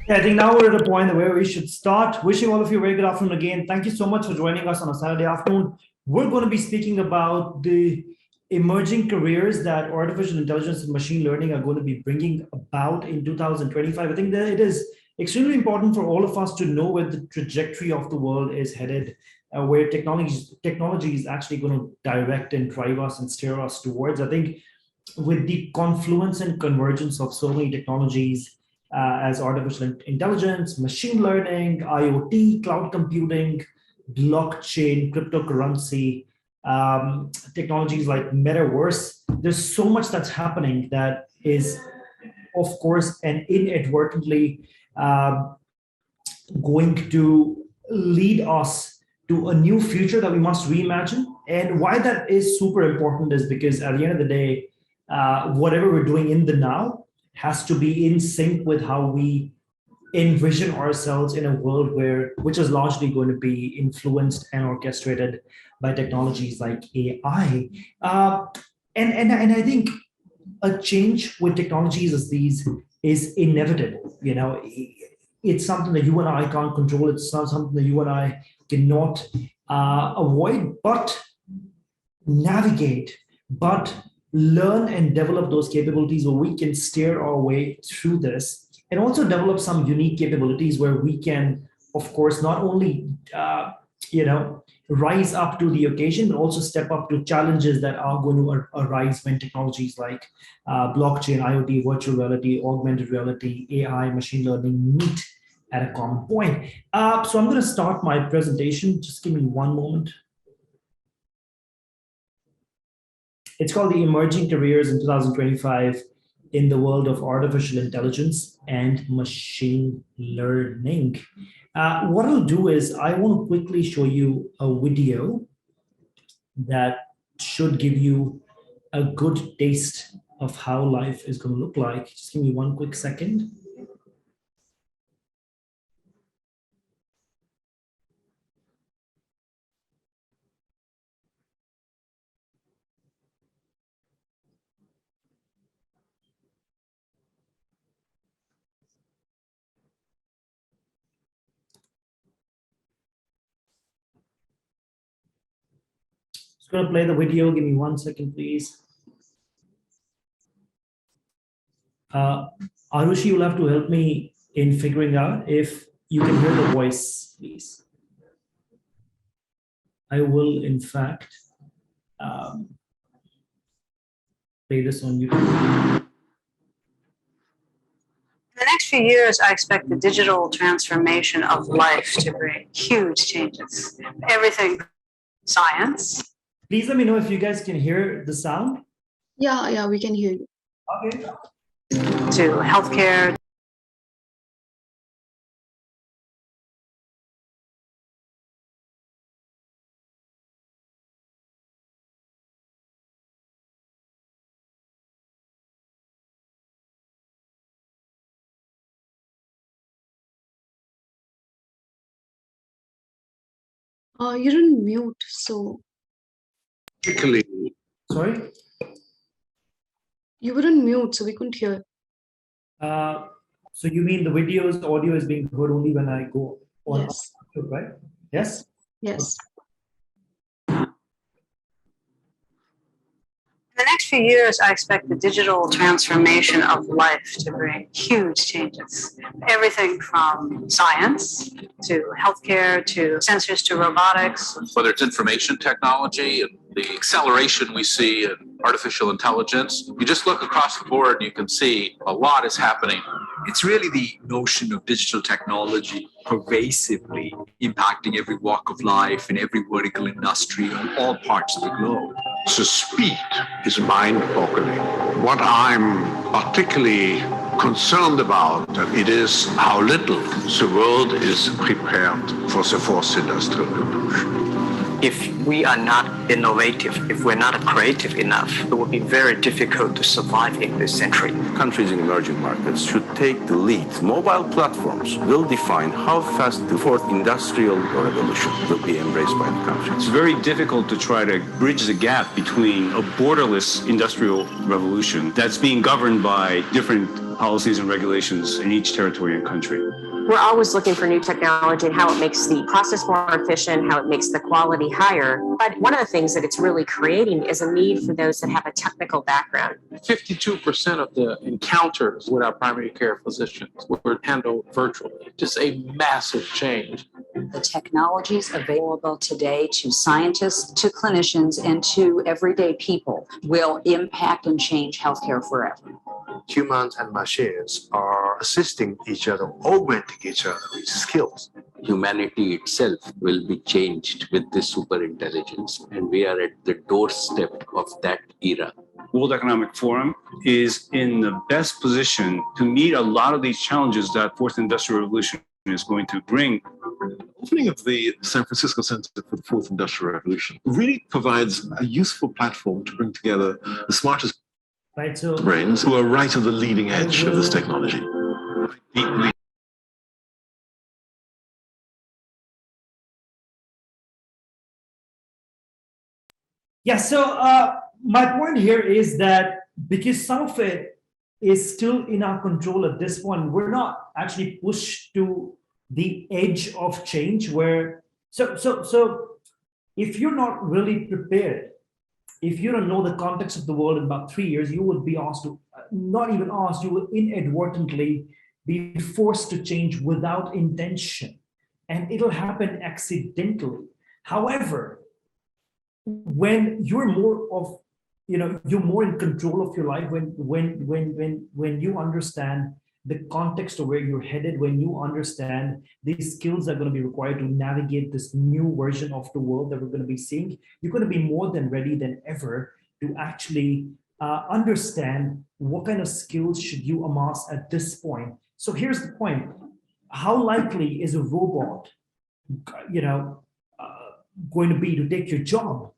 Yeah, I think now we're at a point where we should start. Wishing all of you a very good afternoon again. Thank you so much for joining us on a Saturday afternoon. We're going to be speaking about the emerging careers that artificial intelligence and machine learning are going to be bringing about in 2025. I think that it is extremely important for all of us to know where the trajectory of the world is headed, where technology is actually going to direct and drive us and steer us towards. I think with the confluence and convergence of so many technologies as artificial intelligence, machine learning, IoT, cloud computing, blockchain, cryptocurrency, technologies like Metaverse, there's so much that's happening that is, of course, and inadvertently uh, going to lead us to a new future that we must reimagine. And why that is super important is because at the end of the day, whatever we're doing in the now has to be in sync with how we envision ourselves in a world which is largely going to be influenced and orchestrated by technologies like AI. And I think a change with technologies as these is inevitable. It's something that you and I can't control. It's not something that you and I cannot avoid, but navigate, but learn and develop those capabilities where we can steer our way through this, and also develop some unique capabilities where we can, of course, not only rise up to the occasion, but also step up to challenges that are going to arise when technologies like blockchain, IoT, virtual reality, augmented reality, AI, machine learning meet at a common point. So I'm going to start my presentation. Just give me one moment. It's called the Emerging Careers in 2025 in the World of Artificial Intelligence and Machine Learning. What I'll do is I want to quickly show you a video that should give you a good taste of how life is going to look like. Just give me one quick second. Just going to play the video. Give me 1 second, please. Arushi, you'll have to help me in figuring out if you can hear the voice, please. I will, in fact, play this on YouTube. In the next few years, I expect the digital transformation of life to bring huge changes. Everything, science. Please let me know if you guys can hear the sound. Yeah, we can hear you. Okay. To healthcare. You're on mute, so. Sorry? You were on mute, so we couldn't hear. So you mean the audio is being heard only when I go on? Yes. Right? Yes? Yes. In the next few years, I expect the digital transformation of life to bring huge changes. Everything from science to healthcare to sensors to robotics. Whether it's information technology and the acceleration we see in artificial intelligence, you just look across the board and you can see a lot is happening. It's really the notion of digital technology pervasively impacting every walk of life in every vertical industry on all parts of the globe. The speed is mind-boggling. What I'm particularly concerned about it is how little the world is prepared for the fourth industrial revolution. If we are not innovative, if we're not creative enough, it will be very difficult to survive in this century. Countries in emerging markets should take the lead. Mobile platforms will define how fast the fourth industrial revolution will be embraced by the countries. It's very difficult to try to bridge the gap between a borderless industrial revolution that's being governed by different policies and regulations in each territory and country. We're always looking for new technology and how it makes the process more efficient, how it makes the quality higher. But one of the things that it's really creating is a need for those that have a technical background. 52% of the encounters with our primary care physicians were handled virtually. Just a massive change. The technologies available today to scientists, to clinicians, and to everyday people will impact and change healthcare forever. Humans and machines are assisting each other, augmenting each other with skills. Humanity itself will be changed with this superintelligence, and we are at the doorstep of that era. World Economic Forum is in the best position to meet a lot of these challenges that Fourth Industrial Revolution is going to bring. Opening of the San Francisco Center for the Fourth Industrial Revolution really provides a useful platform to bring together the smartest brains who are right at the leading edge of this technology. Yeah, so my point here is that because some of it is still in our control at this point, we're not actually pushed to the edge of change where, so if you're not really prepared, if you don't know the context of the world in about 3 years, you would be asked to, not even asked, you will inadvertently be forced to change without intention, and it'll happen accidentally. However, when you're more of, you're more in control of your life, when you understand the context of where you're headed, when you understand these skills that are going to be required to navigate this new version of the world that we're going to be seeing, you're going to be more than ready than ever to actually understand what kind of skills should you amass at this point. So here's the point. How likely is a robot, going to be to take your job?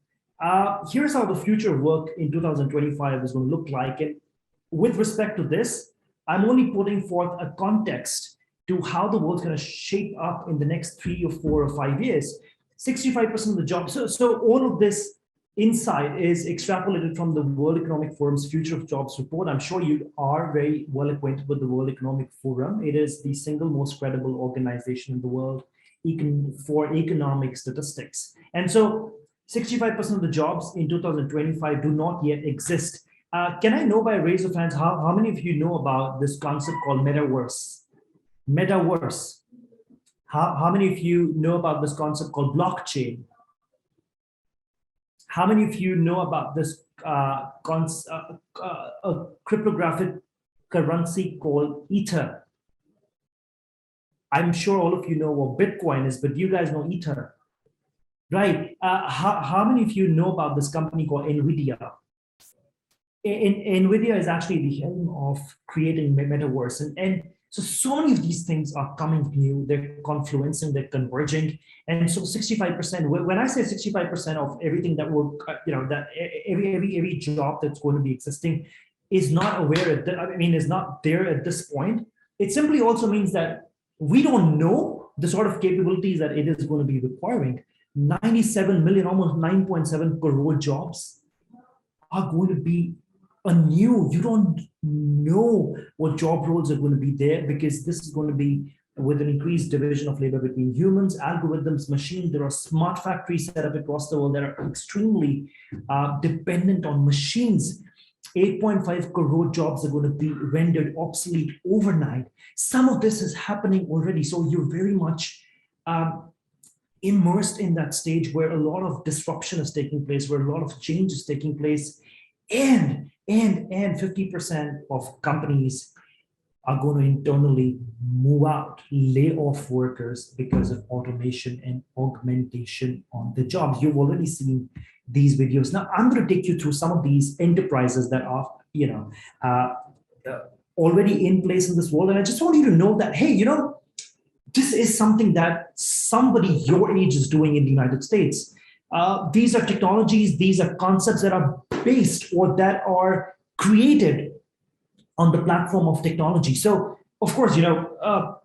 Here's how the future of work in 2025 is going to look like. And with respect to this, I'm only putting forth a context to how the world's going to shape up in the next 3 or 4 or 5 years. 65% of the jobs. So all of this insight is extrapolated from the World Economic Forum's Future of Jobs report. I'm sure you are very well acquainted with the World Economic Forum. It is the single most credible organization in the world for economic statistics. And so 65% of the jobs in 2025 do not yet exist. Can I know by raise of hands, how many of you know about this concept called Metaverse? Metaverse. How many of you know about this concept called blockchain? How many of you know about this cryptographic currency called Ether? I'm sure all of you know what Bitcoin is, but you guys know Ether, right? How many of you know about this company called NVIDIA? NVIDIA is actually the helm of creating Metaverse. And so many of these things are coming new, they're confluencing, they're converging. And so 65%, when I say 65% of everything that will, that every job that's going to be existing is not aware, is not there at this point, it simply also means that we don't know the sort of capabilities that it is going to be requiring. 97 million, almost 9.7 crore jobs are going to be anew. You don't know what job roles are going to be there, because this is going to be with an increased division of labor between humans, algorithms, machines. There are smart factories set up across the world that are extremely dependent on machines. 8.5 crore jobs are going to be rendered obsolete overnight. Some of this is happening already. So you're very much immersed in that stage where a lot of disruption is taking place, where a lot of change is taking place, and 50% of companies are going to internally move out, lay off workers because of automation and augmentation on the jobs. You've already seen these videos. Now I'm going to take you through some of these enterprises that are, already in place in this world. And I just want you to know that, hey, this is something that somebody your age is doing in the United States. These are technologies, these are concepts that are based or that are created on the platform of technology. So, of course,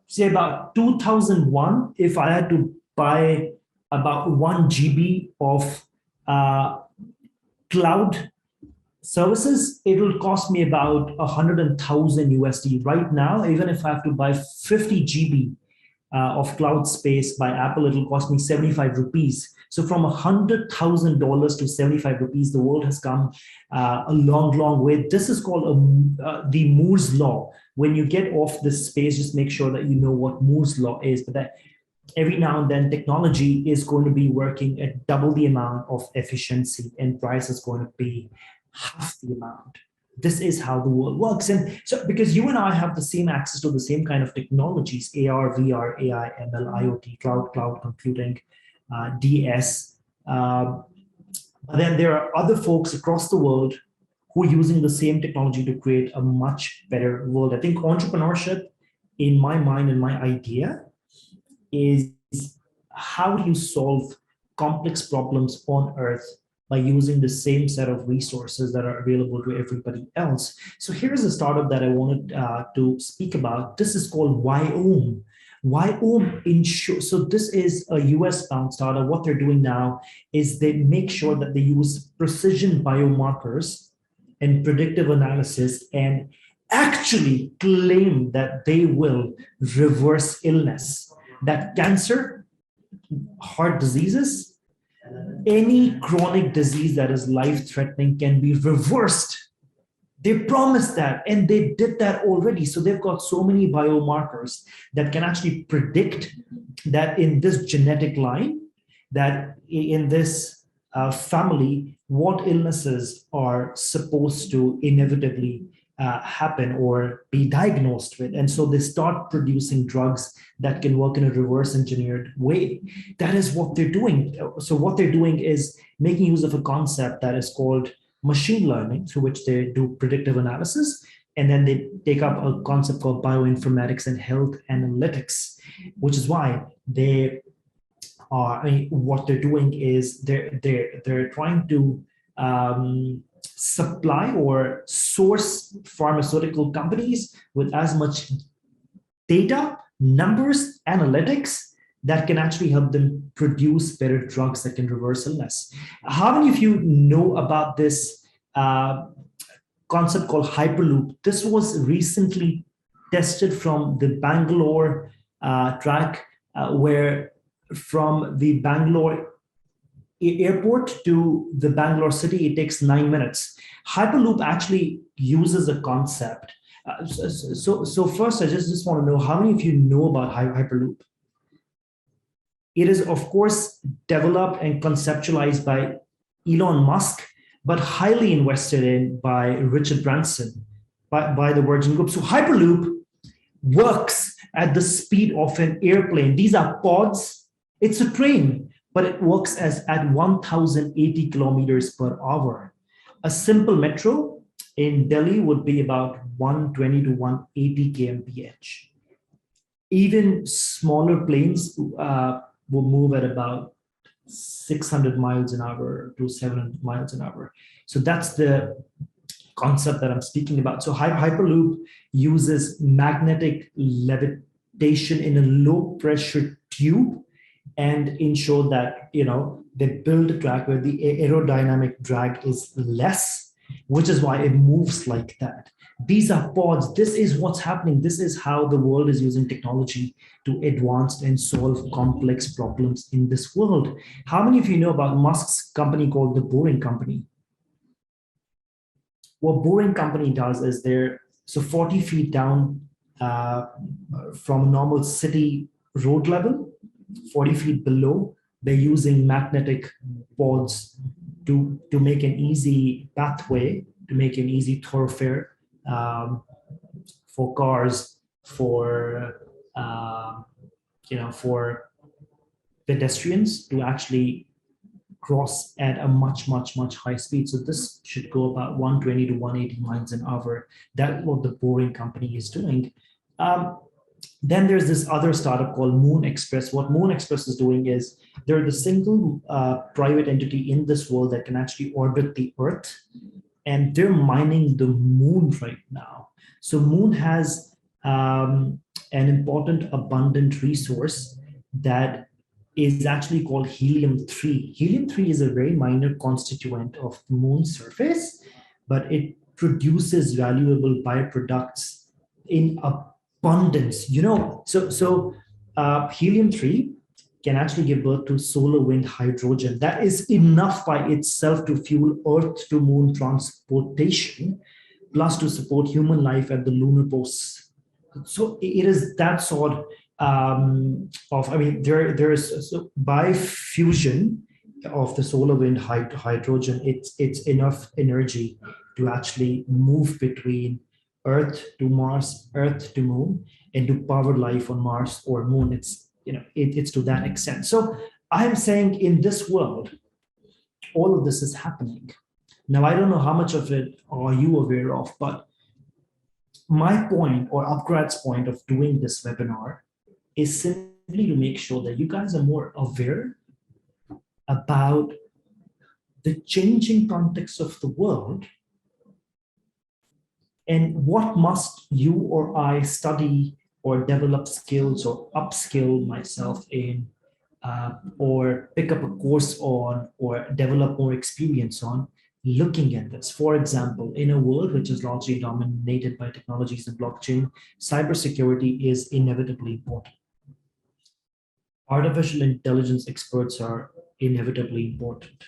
say about 2001, if I had to buy about 1 GB of cloud services, it will cost me about 100,000 USD. Right now, even if I have to buy 50 GB of cloud space by Apple, it'll cost me 75 rupees. So from $100,000 to 75 rupees, the world has come a long, long way. This is called the Moore's Law. When you get off this space, just make sure that you know what Moore's Law is. But that every now and then technology is going to be working at double the amount of efficiency and price is going to be half the amount. This is how the world works. And so because you and I have the same access to the same kind of technologies, AR, VR, AI, ML, IoT, cloud computing, DS. But then there are other folks across the world who are using the same technology to create a much better world. I think entrepreneurship, in my mind and my idea, is how do you solve complex problems on Earth by using the same set of resources that are available to everybody else. So here's a startup that I wanted to speak about. This is called Wyome. Wyome so this is a US-bound startup. What they're doing now is they make sure that they use precision biomarkers and predictive analysis and actually claim that they will reverse illness. That cancer, heart diseases, any chronic disease that is life-threatening can be reversed. They promised that, and they did that already. So they've got so many biomarkers that can actually predict that in this genetic line, that in this family, what illnesses are supposed to inevitably happen or be diagnosed with. And so they start producing drugs that can work in a reverse engineered way. That is what they're doing. So what they're doing is making use of a concept that is called machine learning, through which they do predictive analysis. And then they take up a concept called bioinformatics and health analytics, which is why they are, what they're doing is they're trying to supply or source pharmaceutical companies with as much data, numbers, analytics that can actually help them produce better drugs that can reverse illness. How many of you know about this concept called Hyperloop? This was recently tested from the Bangalore track, where from the Bangalore airport to the Bangalore city, it takes 9 minutes. Hyperloop actually uses a concept. So first, I just want to know, how many of you know about Hyperloop? It is, of course, developed and conceptualized by Elon Musk, but highly invested in by Richard Branson, by the Virgin Group. So Hyperloop works at the speed of an airplane. These are pods. It's a train, but it works at 1,080 kilometers per hour. A simple metro in Delhi would be about 120 to 180 kmph. Even smaller planes will move at about 600 miles an hour to 700 miles an hour. So that's the concept that I'm speaking about. So Hyperloop uses magnetic levitation in a low pressure tube and ensure that, they build a track where the aerodynamic drag is less, which is why it moves like that. These are pods. This is what's happening. This is how the world is using technology to advance and solve complex problems in this world. How many of you know about Musk's company called the Boring Company? What Boring Company does is so 40 feet down from a normal city road level, 40 feet below, they're using magnetic pods to make an easy pathway, to make an easy thoroughfare for cars, for pedestrians to actually cross at a much high speed. So this should go about 120 to 180 miles an hour. That's what the Boring Company is doing. Then there's this other startup called Moon Express. What Moon Express is doing is they're the single private entity in this world that can actually orbit the Earth, and they're mining the moon right now. So Moon has an important abundant resource that is actually called helium-3. Helium-3 is a very minor constituent of the moon's surface, but it produces valuable byproducts in abundance. So helium-3 can actually give birth to solar, wind, hydrogen. That is enough by itself to fuel Earth to moon transportation, plus to support human life at the lunar posts. So it is that sort of, I mean, there is, so by fusion of the solar, wind, hydrogen, it's enough energy to actually move between Earth to Mars, Earth to moon, and to power life on Mars or moon. It's to that extent. So I'm saying in this world, all of this is happening. Now, I don't know how much of it are you aware of, but my point, or upGrad's point of doing this webinar, is simply to make sure that you guys are more aware about the changing context of the world and what must you or I study or develop skills or upskill myself in, or pick up a course on, or develop more experience on, looking at this. For example, in a world which is largely dominated by technologies and blockchain, cybersecurity is inevitably important. Artificial intelligence experts are inevitably important.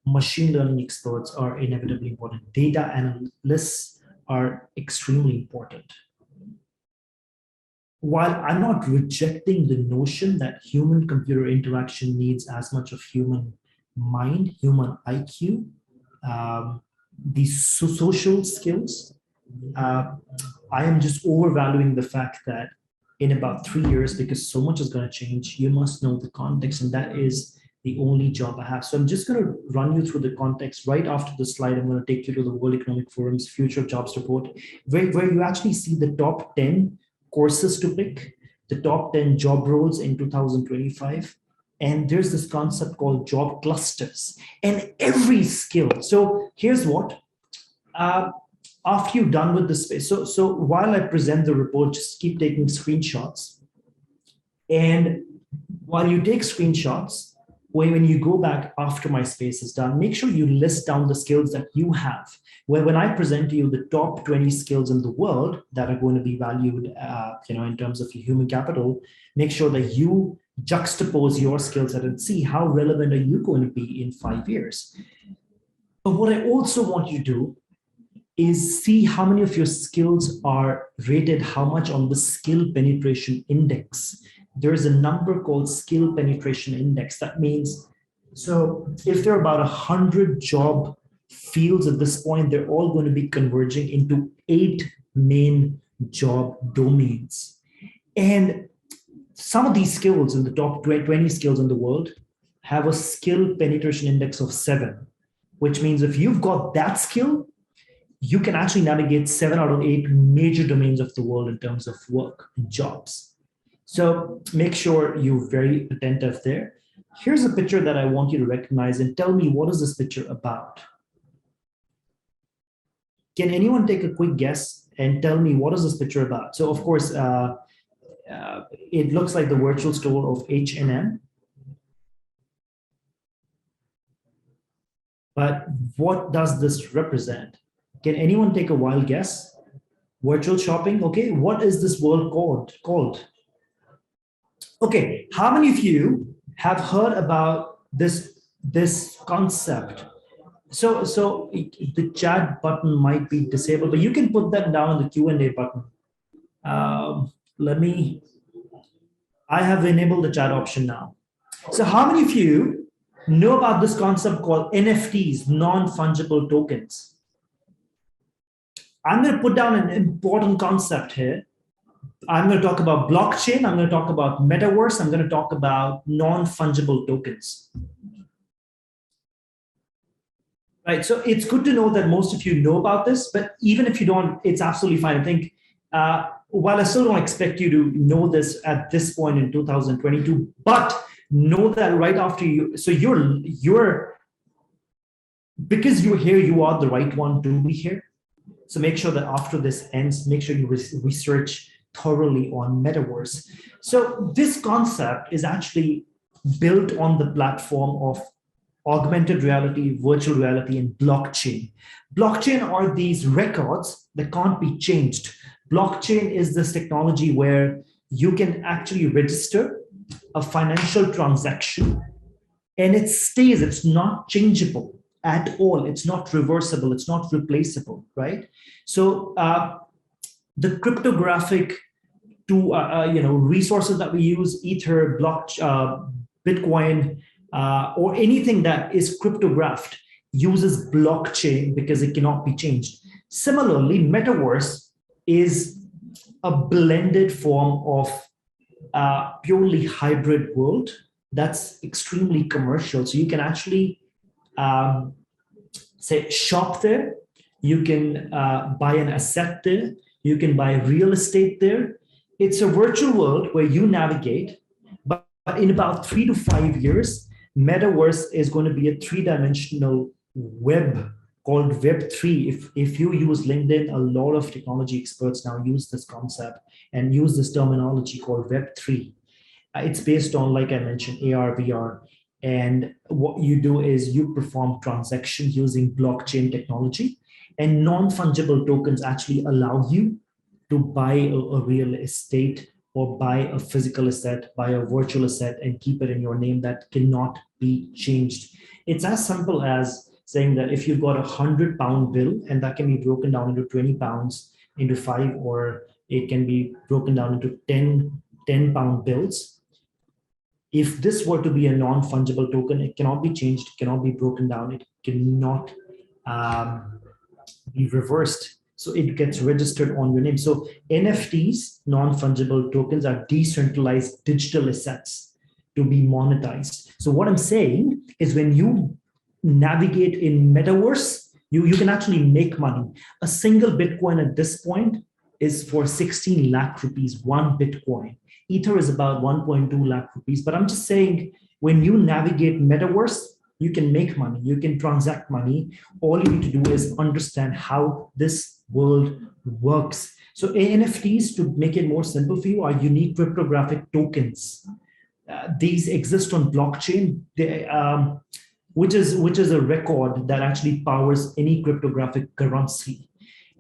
Machine learning experts are inevitably important. Data analysts are extremely important. While I'm not rejecting the notion that human-computer interaction needs as much of human mind, human IQ, these social skills, I am just overvaluing the fact that in about 3 years, because so much is going to change, you must know the context, and that is the only job I have. So I'm just going to run you through the context. Right after the slide, I'm going to take you to the World Economic Forum's Future of Jobs report, where you actually see the top 10 courses to pick, the top 10 job roles in 2025. And there's this concept called job clusters, and every skill. So here's what, after you're done with the space, so while I present the report, just keep taking screenshots. And while you take screenshots, when you go back after my space is done, make sure you list down the skills that you have. When I present to you the top 20 skills in the world that are going to be valued, in terms of your human capital, make sure that you juxtapose your skill set and see how relevant are you going to be in 5 years. But what I also want you to do is see how many of your skills are rated, how much on the skill penetration index. There is a number called skill penetration index. That means, so if there are about 100 job fields at this point, they're all going to be converging into 8 main job domains. And some of these skills in the top 20 skills in the world have a skill penetration index of 7, which means if you've got that skill, you can actually navigate 7 out of 8 major domains of the world in terms of work and jobs. So make sure you're very attentive there. Here's a picture that I want you to recognize and tell me, what is this picture about? Can anyone take a quick guess and tell me what is this picture about? So of course, it looks like the virtual store of H&M. But what does this represent? Can anyone take a wild guess? Virtual shopping, okay. What is this world called? Okay, how many of you have heard about this concept? So the chat button might be disabled, but you can put that down in the Q&A button. I have enabled the chat option now. So how many of you know about this concept called NFTs, non-fungible tokens? I'm going to put down an important concept here. I'm going to talk about blockchain. I'm going to talk about Metaverse. I'm going to talk about non-fungible tokens. Right. So it's good to know that most of you know about this, but even if you don't, it's absolutely fine. I think while I still don't expect you to know this at this point in 2022, but know that right after you, so because you're here, you are the right one to be here. So make sure that after this ends, make sure you research thoroughly on Metaverse. So this concept is actually built on the platform of augmented reality, virtual reality, and blockchain. Blockchain are these records that can't be changed. Blockchain is this technology where you can actually register a financial transaction and it stays, it's not changeable at all. It's not reversible, it's not replaceable, right? So the cryptographic resources that we use, Ether, Bitcoin, or anything that is cryptographed uses blockchain because it cannot be changed. Similarly, Metaverse is a blended form of purely hybrid world that's extremely commercial. So you can actually say shop there, you can buy an asset there, you can buy real estate there. It's a virtual world where you navigate, but in about 3 to 5 years, Metaverse is going to be a 3-dimensional web called Web3. If you use LinkedIn, a lot of technology experts now use this concept and use this terminology called Web3. It's based on, like I mentioned, AR, VR. And what you do is you perform transactions using blockchain technology, and non-fungible tokens actually allow you to buy a real estate or buy a physical asset, buy a virtual asset, and keep it in your name that cannot be changed. It's as simple as saying that if you've got a 100-pound bill and that can be broken down into 20 pounds into 5, or it can be broken down into 10-pound bills. If this were to be a non-fungible token, it cannot be changed, it cannot be broken down, it cannot be reversed. So it gets registered on your name. So NFTs, non-fungible tokens, are decentralized digital assets to be monetized. So what I'm saying is when you navigate in Metaverse, you can actually make money. A single Bitcoin at this point is for 16 lakh rupees, one Bitcoin. Ether is about 1.2 lakh rupees. But I'm just saying, when you navigate Metaverse, you can make money, you can transact money. All you need to do is understand how this world works. So NFTs, to make it more simple for you, are unique cryptographic tokens. These exist on blockchain, which is a record that actually powers any cryptographic currency.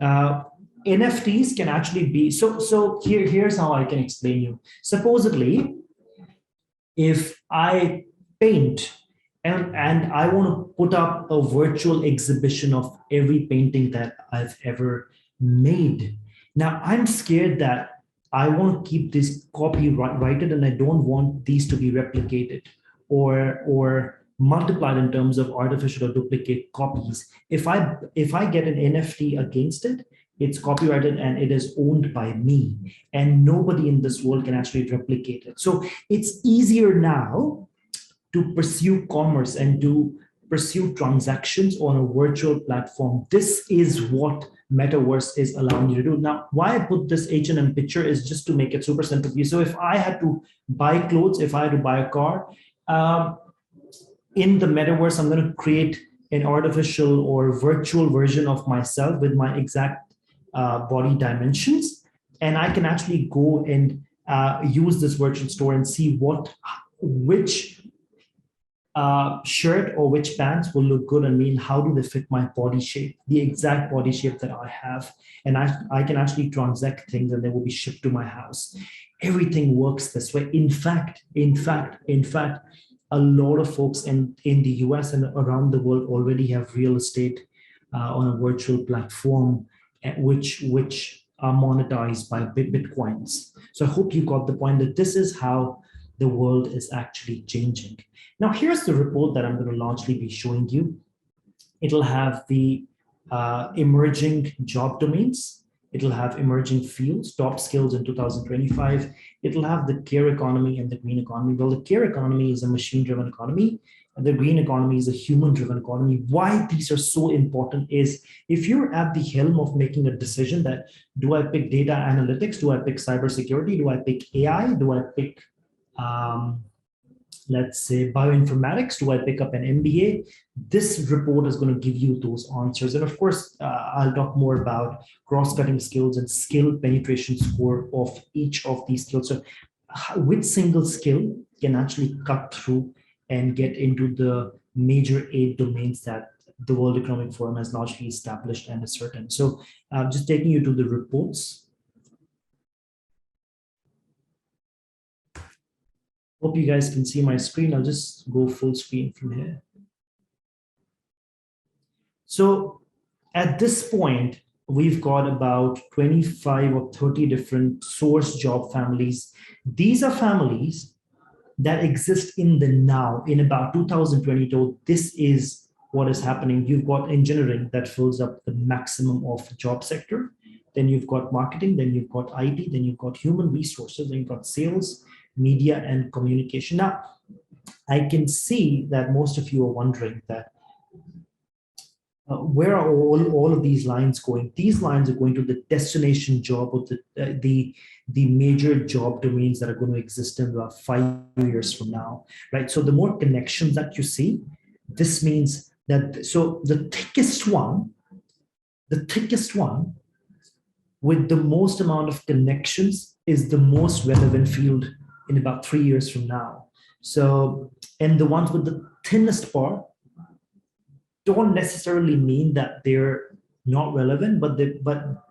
NFTs can actually be, so here's how I can explain you. Supposedly, if I paint and I want to put up a virtual exhibition of every painting that I've ever made. Now, I'm scared that I want to keep this copyrighted and I don't want these to be replicated or multiplied in terms of artificial or duplicate copies. If I get an NFT against it, it's copyrighted and it is owned by me, and nobody in this world can actually replicate it. So it's easier now to pursue commerce and to pursue transactions on a virtual platform. This is what Metaverse is allowing you to do. Now, why I put this H&M picture is just to make it super simple for you. So if I had to buy clothes, if I had to buy a car, in the Metaverse, I'm going to create an artificial or virtual version of myself with my exact body dimensions. And I can actually go and use this virtual store and see which shirt or which pants will look good on me and how do they fit my body shape, the exact body shape that I have. And I can actually transact things and they will be shipped to my house. Everything works this way. In fact, a lot of folks in the US and around the world already have real estate on a virtual platform, which are monetized by Bitcoins. So I hope you got the point that this is how the world is actually changing. Now, here's the report that I'm going to largely be showing you. It'll have the emerging job domains. It'll have emerging fields, top skills in 2025. It'll have the care economy and the green economy. Well, the care economy is a machine-driven economy. And the green economy is a human-driven economy. Why these are so important is if you're at the helm of making a decision that, do I pick data analytics? Do I pick cybersecurity? Do I pick AI? Do I pick let's say bioinformatics? Do I pick up an MBA? This report is going to give you those answers. And of course, I'll talk more about cross-cutting skills and skill penetration score of each of these skills. So which single skill can actually cut through and get into the major 8 domains that the World Economic Forum has largely established and is certain. So just taking you to the reports. Hope you guys can see my screen. I'll just go full screen from here. So at this point, we've got about 25 or 30 different source job families. These are families that exist in the now. In about 2022, this is what is happening. You've got engineering that fills up the maximum of job sector. Then you've got marketing, then you've got IT, then you've got human resources, then you've got sales, media, and communication. Now, I can see that most of you are wondering that where are all of these lines going? These lines are going to the destination job or the major job domains that are going to exist in about 5 years from now, right? So the more connections that you see, this means that, so the thickest one with the most amount of connections is the most relevant field in about 3 years from now. So, and the ones with the thinnest part don't necessarily mean that they're not relevant, but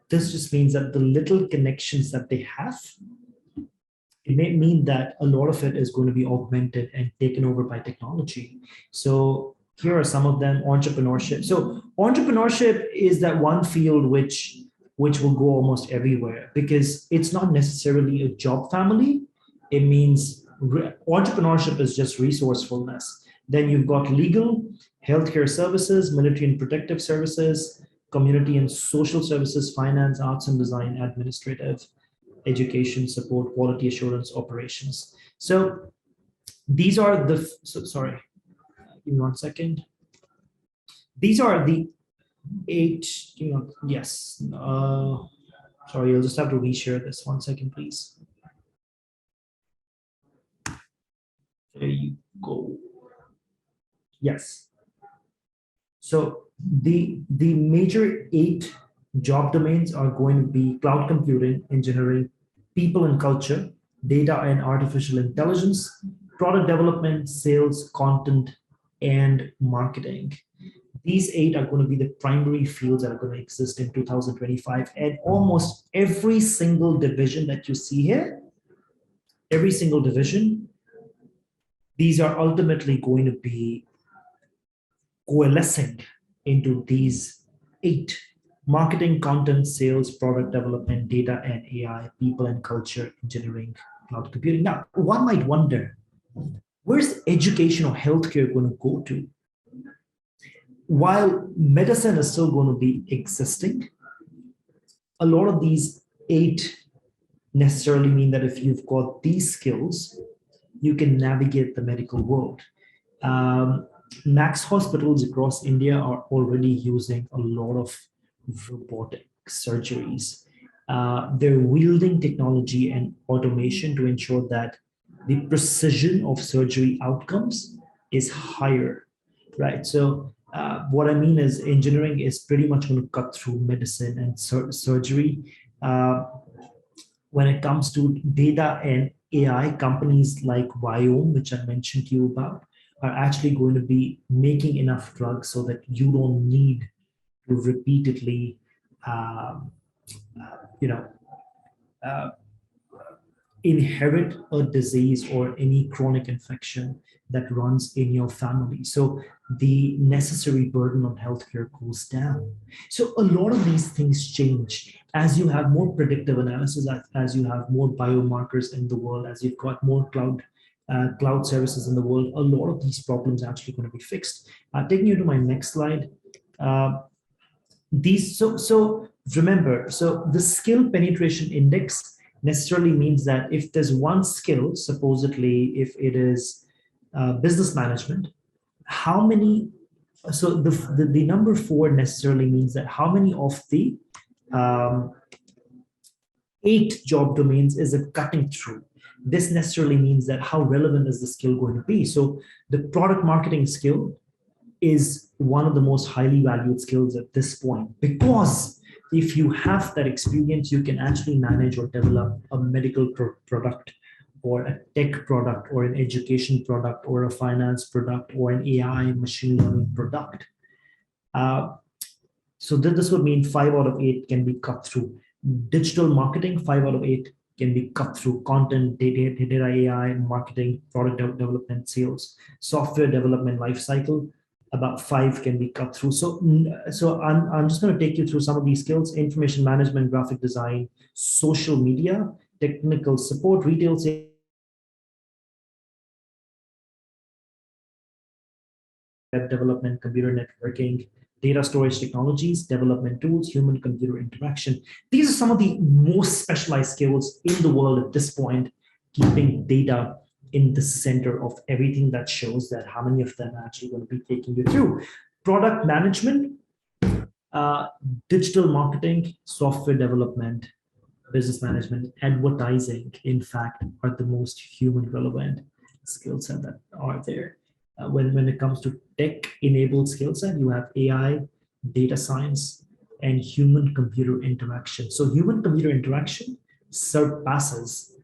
this just means that the little connections that they have, it may mean that a lot of it is going to be augmented and taken over by technology. So here are some of them. Entrepreneurship. So entrepreneurship is that one field which will go almost everywhere because it's not necessarily a job family. It means entrepreneurship is just resourcefulness. Then you've got legal, healthcare services, military and protective services, community and social services, finance, arts and design, administrative, education, support, quality assurance, operations. So these are the, sorry, give me 1 second. These are the 8, yes. Sorry, I'll just have to reshare this 1 second, please. There you go. Yes. So the major 8 job domains are going to be cloud computing, engineering, people and culture, data and artificial intelligence, product development, sales, content, and marketing. These 8 are going to be the primary fields that are going to exist in 2025. And almost every single division that you see here, every single division, these are ultimately going to be coalescing into these 8: marketing, content, sales, product development, data and AI, people and culture, engineering, cloud computing. Now, one might wonder, where's education or healthcare going to go to? While medicine is still going to be existing, a lot of these 8 necessarily mean that if you've got these skills, you can navigate the medical world. Max hospitals across India are already using a lot of robotic surgeries. They're wielding technology and automation to ensure that the precision of surgery outcomes is higher, right? So what I mean is engineering is pretty much going to cut through medicine and surgery. When it comes to data and AI, companies like Viome, which I mentioned to you about, are actually going to be making enough drugs so that you don't need to repeatedly, inherit a disease or any chronic infection that runs in your family. So the necessary burden on healthcare goes down. So a lot of these things change as you have more predictive analysis, as you have more biomarkers in the world, as you've got more cloud services in the world. A lot of these problems are actually going to be fixed. Taking you to my next slide. So remember, so the skill penetration index necessarily means that if there's one skill, supposedly if it is business management, how many, so the number 4 necessarily means that how many of the 8 job domains is it cutting through? This necessarily means that how relevant is the skill going to be? So the product marketing skill is one of the most highly valued skills at this point, because if you have that experience, you can actually manage or develop a medical product or a tech product or an education product or a finance product or an AI machine learning product. So this would mean 5 out of 8 can be cut through. Digital marketing, 5 out of 8 can be cut through content, data AI, marketing, product development, sales, software development lifecycle. About 5 can be cut through. So I'm just going to take you through some of these skills: information management, graphic design, social media, technical support, retail sales, web development, computer networking, data storage technologies, development tools, human-computer interaction. These are some of the most specialized skills in the world at this point, keeping data in the center of everything. That shows that how many of them are actually going to be taking you through. Product management, digital marketing, software development, business management, advertising, in fact, are the most human relevant skill set that are there. When it comes to tech-enabled skill set, you have AI, data science, and human-computer interaction. So human-computer interaction surpasses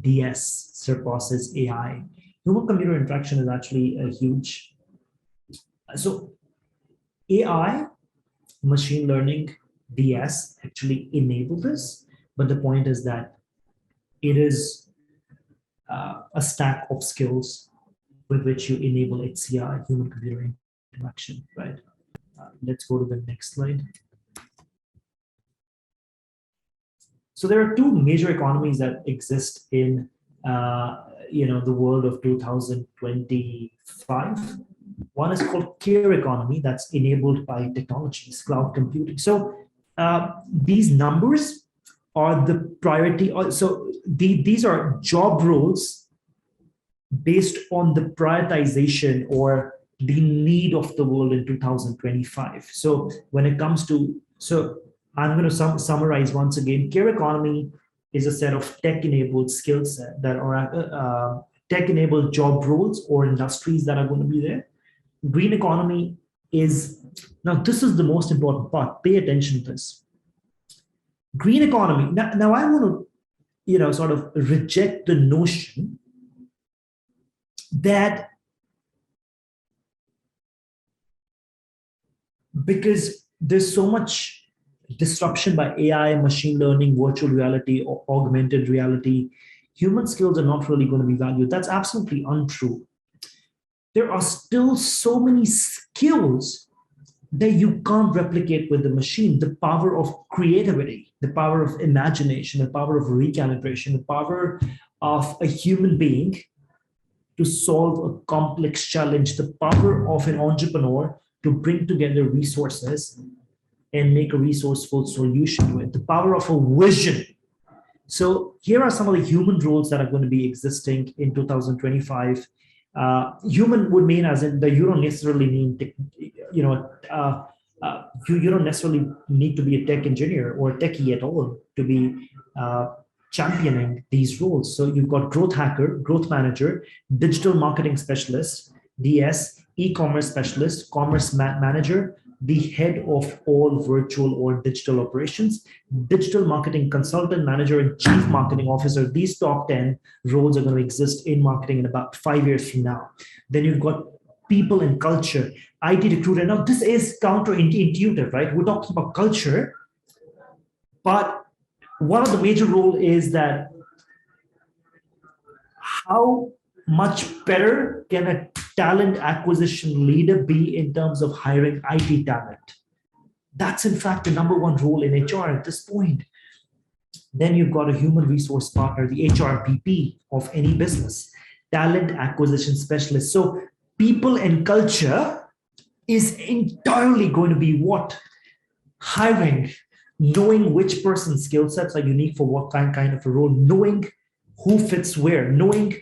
DS, surpasses AI. Human-computer interaction is actually a huge. So AI, machine learning, DS actually enable this, but the point is that it is a stack of skills with which you enable HCI, human-computer interaction, right? Let's go to the next slide. So there are two major economies that exist in the world of 2025. One is called care economy, that's enabled by technologies, cloud computing. So these numbers are the priority. So these are job roles based on the prioritization or the need of the world in 2025. So when it comes to, so I'm going to summarize once again. Care economy is a set of tech-enabled skill set that are tech-enabled job roles or industries that are going to be there. Green economy is, now this is the most important part, pay attention to this. Green economy, now I want to, sort of reject the notion that because there's so much disruption by AI, machine learning, virtual reality, or augmented reality, human skills are not really going to be valued. That's absolutely untrue. There are still so many skills that you can't replicate with the machine. The power of creativity, the power of imagination, the power of recalibration, the power of a human being to solve a complex challenge, the power of an entrepreneur to bring together resources and make a resourceful solution to it, the power of a vision. So here are some of the human roles that are going to be existing in 2025. Human would mean as in that you don't necessarily mean, you don't necessarily need to be a tech engineer or a techie at all to be championing these roles. So you've got growth hacker, growth manager, digital marketing specialist, DS, e-commerce specialist, commerce manager, the head of all virtual or digital operations, digital marketing consultant, manager, and chief marketing officer. These top 10 roles are going to exist in marketing in about 5 years from now. Then you've got people and culture, IT recruiter. Now, this is counterintuitive, right? We're talking about culture, but one of the major roles is that how much better can a talent acquisition leader be in terms of hiring IT talent? That's in fact the number one role in HR at this point. Then you've got a human resource partner, the HR VP of any business, talent acquisition specialist. So people and culture is entirely going to be what? Hiring, knowing which person's skill sets are unique for what kind of a role, knowing who fits where, knowing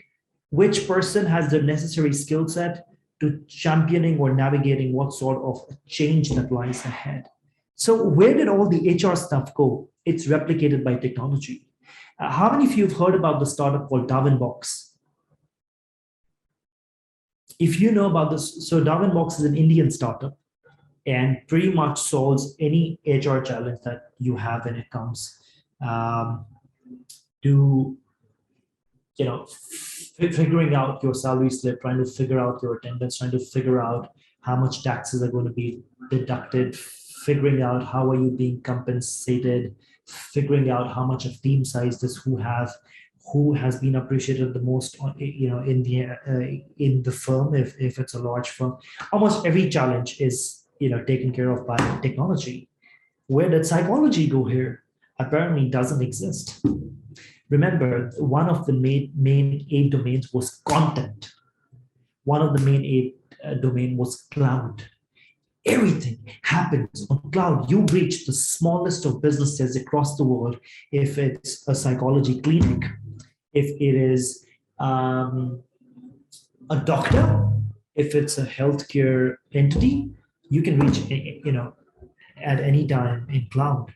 which person has the necessary skill set to championing or navigating what sort of change that lies ahead. So where did all the HR stuff go? It's replicated by technology. How many of you have heard about the startup called Darwinbox? If you know about this, so Darwinbox is an Indian startup and pretty much solves any HR challenge that you have when it comes to figuring out your salary slip, trying to figure out your attendance, trying to figure out how much taxes are going to be deducted, figuring out how are you being compensated, figuring out how much of team size does who have, who has been appreciated the most on, in the firm, if it's a large firm. Almost every challenge is taken care of by technology. Where did psychology go here? Apparently doesn't exist. Remember, one of the main 8 domains was content. One of the main 8 domain was cloud. Everything happens on cloud. You reach the smallest of businesses across the world. If it's a psychology clinic, if it is a doctor, if it's a healthcare entity, you can reach at any time in cloud.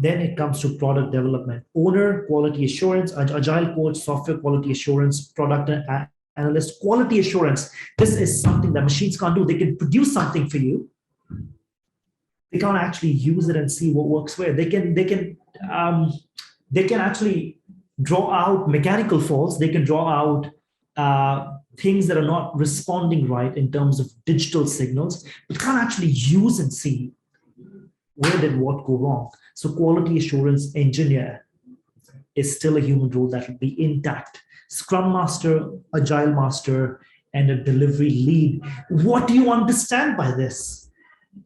Then it comes to product development, owner, quality assurance, agile coach, software quality assurance, product analyst, quality assurance. This is something that machines can't do. They can produce something for you. They can't actually use it and see what works where. They can actually draw out mechanical faults. They can draw out things that are not responding right in terms of digital signals, but can't actually use and see where did what go wrong. So quality assurance engineer is still a human role that will be intact. Scrum master, agile master, and a delivery lead. What do you understand by this?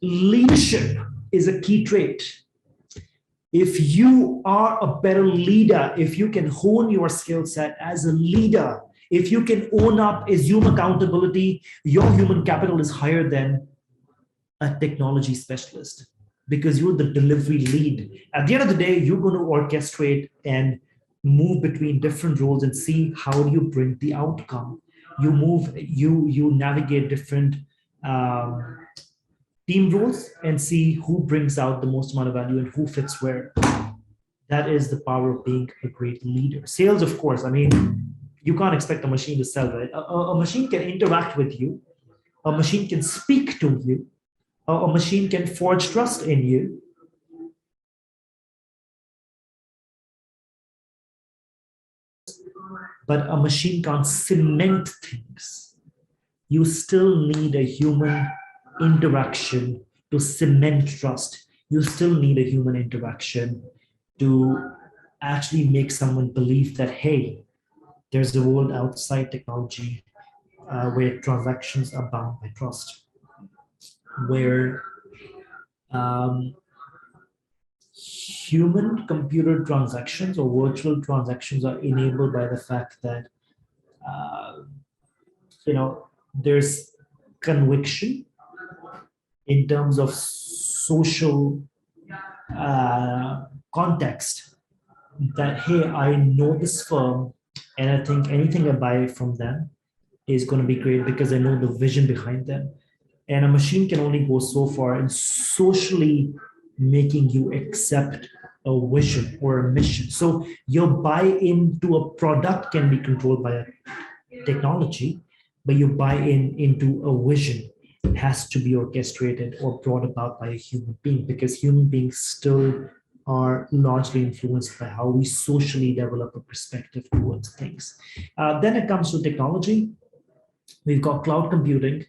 Leadership is a key trait. If you are a better leader, if you can hone your skill set as a leader, if you can own up, assume accountability, your human capital is higher than a technology specialist, because you're the delivery lead. At the end of the day, you're going to orchestrate and move between different roles and see how do you bring the outcome. You navigate different team roles and see who brings out the most amount of value and who fits where. That is the power of being a great leader. Sales, of course, I mean, you can't expect a machine to sell, right? A machine can interact with you. A machine can speak to you. A machine can forge trust in you. But a machine can't cement things. You still need a human interaction to cement trust. You still need a human interaction to actually make someone believe that, hey, there's a world outside technology where transactions are bound by trust, where human computer transactions or virtual transactions are enabled by the fact that there's conviction in terms of social context, that hey, I know this firm and I think anything I buy from them is going to be great because I know the vision behind them. And a machine can only go so far in socially making you accept a vision or a mission. So your buy-in to a product can be controlled by a technology, but your buy-in into a vision has to be orchestrated or brought about by a human being, because human beings still are largely influenced by how we socially develop a perspective towards things. Then it comes to technology. We've got cloud computing.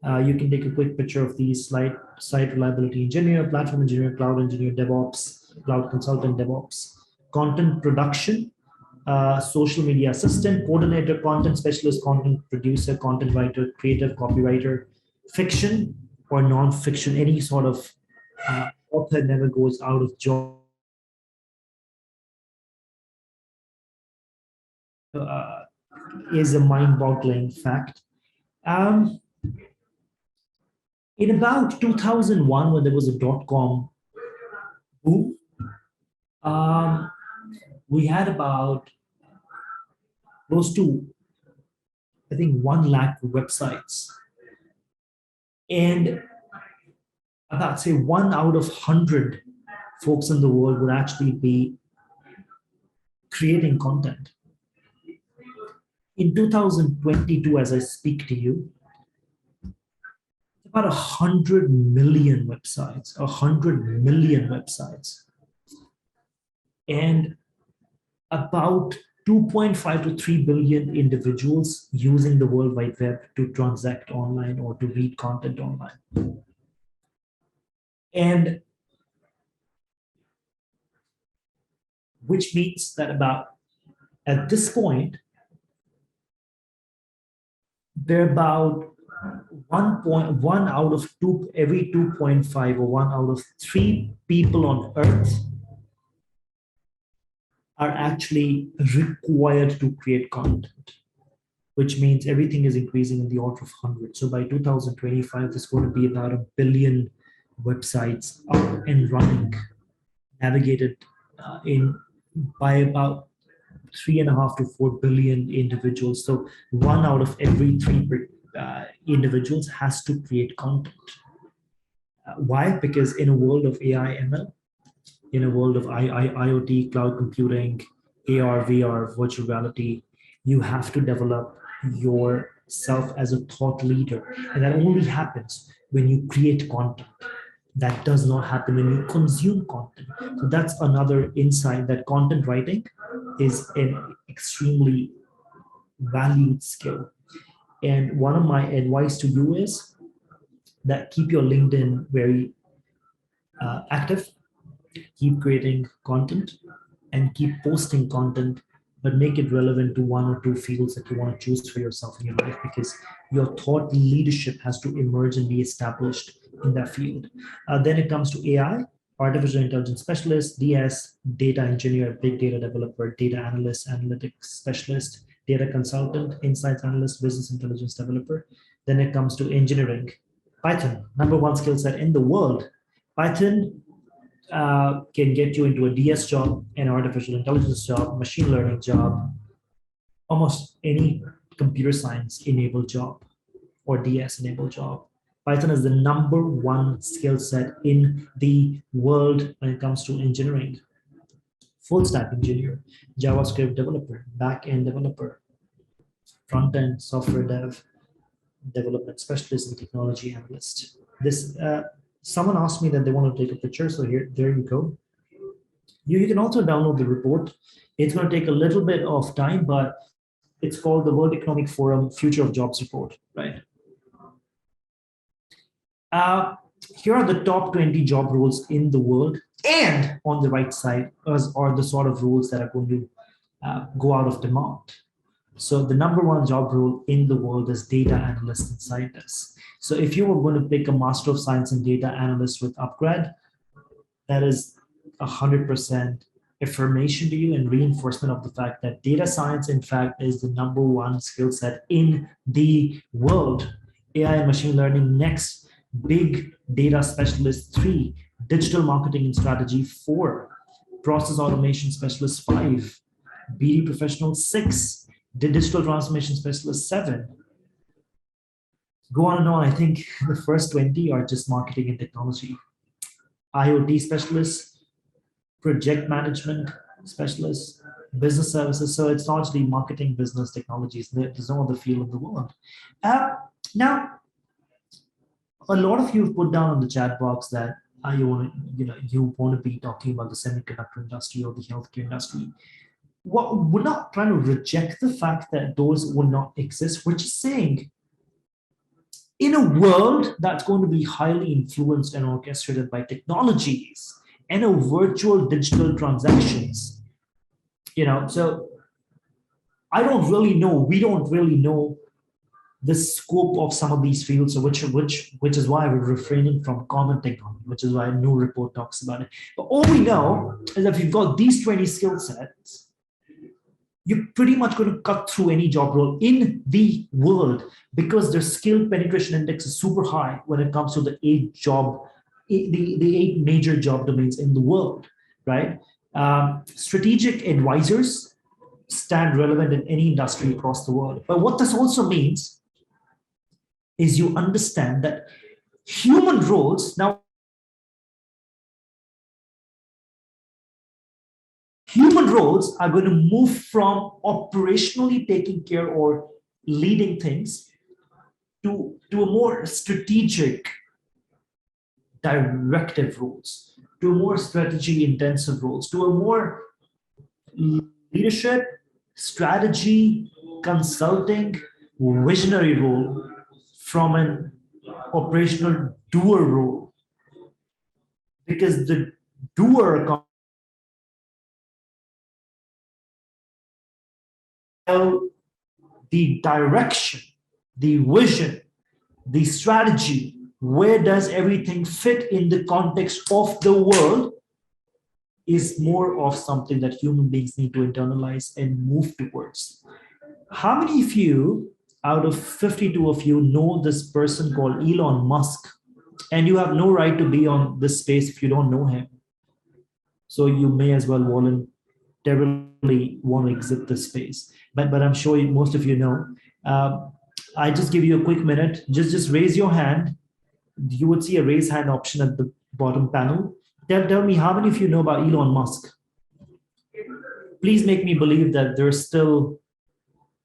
You can take a quick picture of these slide: site reliability engineer, platform engineer, cloud engineer, DevOps, cloud consultant, DevOps, content production, social media assistant, coordinator, content specialist, content producer, content writer, creative, copywriter, fiction or non-fiction, any sort of author never goes out of job. Is a mind-boggling fact. In about 2001, when there was a dot-com boom, we had about close to, I think, 1 lakh websites. And about, say, 1 out of 100 folks in the world would actually be creating content. In 2022, as I speak to you, about 100 million websites, 100 million websites, and about 2.5 to 3 billion individuals using the World Wide Web to transact online or to read content online. And which means that at this point, they're about 1.1 out of 2, every 2.5 or 1 out of 3 people on Earth are actually required to create content, which means everything is increasing in the order of 100. So by 2025, there's going to be about 1 billion websites up and running, navigated by about 3.5 to 4 billion individuals. So 1 out of every 3 individuals has to create content. Why? Because in a world of AI, ML, in a world of IoT, cloud computing, AR, VR, virtual reality, you have to develop yourself as a thought leader. And that only happens when you create content. That does not happen when you consume content. So that's another insight, that content writing is an extremely valued skill. And one of my advice to you is that keep your LinkedIn very active, keep creating content and keep posting content, but make it relevant to 1 or 2 fields that you want to choose for yourself in your life, because your thought leadership has to emerge and be established in that field. Then it comes to AI, artificial intelligence specialist, DS, data engineer, big data developer, data analyst, analytics specialist, data consultant, insights analyst, business intelligence developer. Then it comes to engineering. Python, #1 skill set in the world. Python can get you into a DS job, an artificial intelligence job, machine learning job, almost any computer science enabled job or DS enabled job. Python is the #1 skill set in the world when it comes to engineering. Full stack engineer, JavaScript developer, back-end developer, front-end software development specialist, and technology analyst. This someone asked me that they want to take a picture, so there you go. You can also download the report. It's going to take a little bit of time, but it's called the World Economic Forum Future of Jobs Report, right? Here are the top 20 job roles in the world, and on the right side are the sort of roles that are going to go out of demand. So the #1 job role in the world is data analyst and scientist. So if you were going to pick a Master of Science in Data Analyst with upGrad, that is 100% affirmation to you and reinforcement of the fact that data science, in fact, is the #1 skill set in the world. AI and machine learning next, big data specialist 3, digital marketing and strategy 4, process automation specialist 5, BD professional 6, digital transformation specialist 7. Go on and on. I think the first 20 are just marketing and technology. IoT specialist, project management specialist, business services. So it's largely marketing, business, technologies. There's no other field in the world. Now, a lot of you have put down on the chat box that you want to be talking about the semiconductor industry or the healthcare industry. We're not trying to reject the fact that those will not exist. We're just saying, in a world that's going to be highly influenced and orchestrated by technologies and a virtual digital transactions, so I don't really know, we don't really know the scope of some of these fields, so which is why we're refraining from common technology, which is why no report talks about it. But all we know is that if you've got these 20 skill sets, you're pretty much going to cut through any job role in the world, because their skill penetration index is super high when it comes to the 8 major job domains in the world, right? Strategic advisors stand relevant in any industry across the world. But what this also means is you understand that human roles, human roles are going to move from operationally taking care or leading things to a more strategic, directive roles, to a more strategy intensive roles, to a more leadership, strategy, consulting, visionary role from an operational doer role. Because the doer the direction, the vision, the strategy, where does everything fit in the context of the world, is more of something that human beings need to internalize and move towards. How many of you, out of 52 of you, know this person called Elon Musk? And you have no right to be on this space if you don't know him. So you may as well voluntarily want to exit this space. But I'm sure most of you know. I just give you a quick minute. Just raise your hand. You would see a raise hand option at the bottom panel. Tell me how many of you know about Elon Musk? Please make me believe that there's still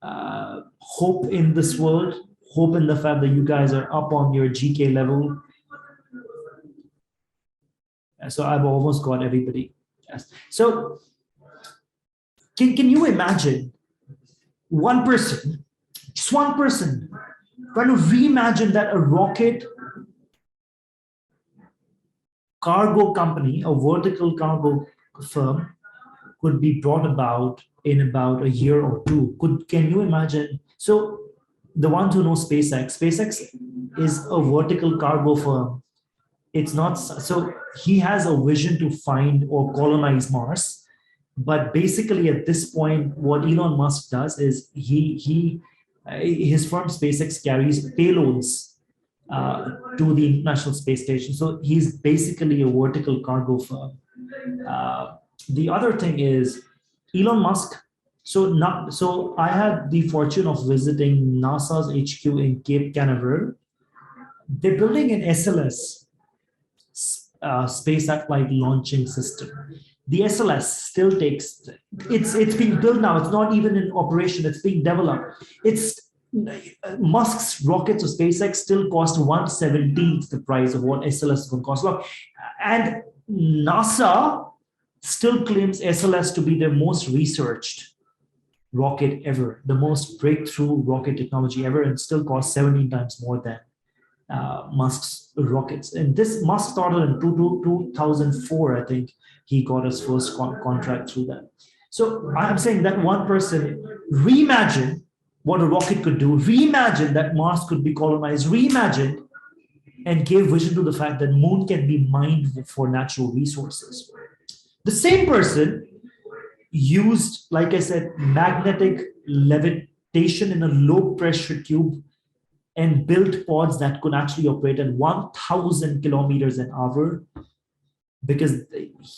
hope in this world, hope in the fact that you guys are up on your GK level. So I've almost got everybody. Yes. So can you imagine one person, just one person, trying to reimagine that a rocket cargo company, a vertical cargo firm, could be brought about in about a year or two? Can you imagine? So the ones who know SpaceX is a vertical cargo firm. It's not, so he has a vision to find or colonize Mars. But basically at this point, what Elon Musk does is his firm SpaceX carries payloads to the International Space Station. So he's basically a vertical cargo firm. The other thing is Elon Musk. So I had the fortune of visiting NASA's HQ in Cape Canaveral. They're building an SLS, space satellite launching system. The SLS still takes, it's being built now. It's not even in operation. It's being developed. Musk's rockets of SpaceX still cost 1/17th the price of what SLS is going to cost. And NASA still claims SLS to be their most researched rocket ever, the most breakthrough rocket technology ever, and still costs 17 times more than Musk's rockets. And this Musk started in 2004, I think he got his first contract through that. So I'm saying that one person reimagined what a rocket could do, reimagine that Mars could be colonized, reimagine, and gave vision to the fact that moon can be mined for natural resources. The same person used, like I said, magnetic levitation in a low pressure tube and built pods that could actually operate at 1,000 kilometers an hour, because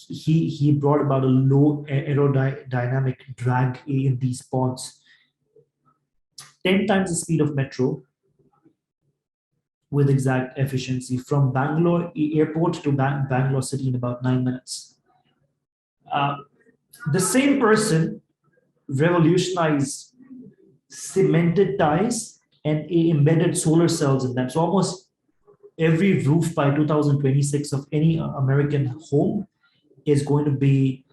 he brought about a low aerodynamic drag in these pods. 10 times the speed of metro with exact efficiency from Bangalore airport to Bangalore city in about 9 minutes. The same person revolutionized cemented ties and embedded solar cells in them. So almost every roof by 2026 of any American home is going to be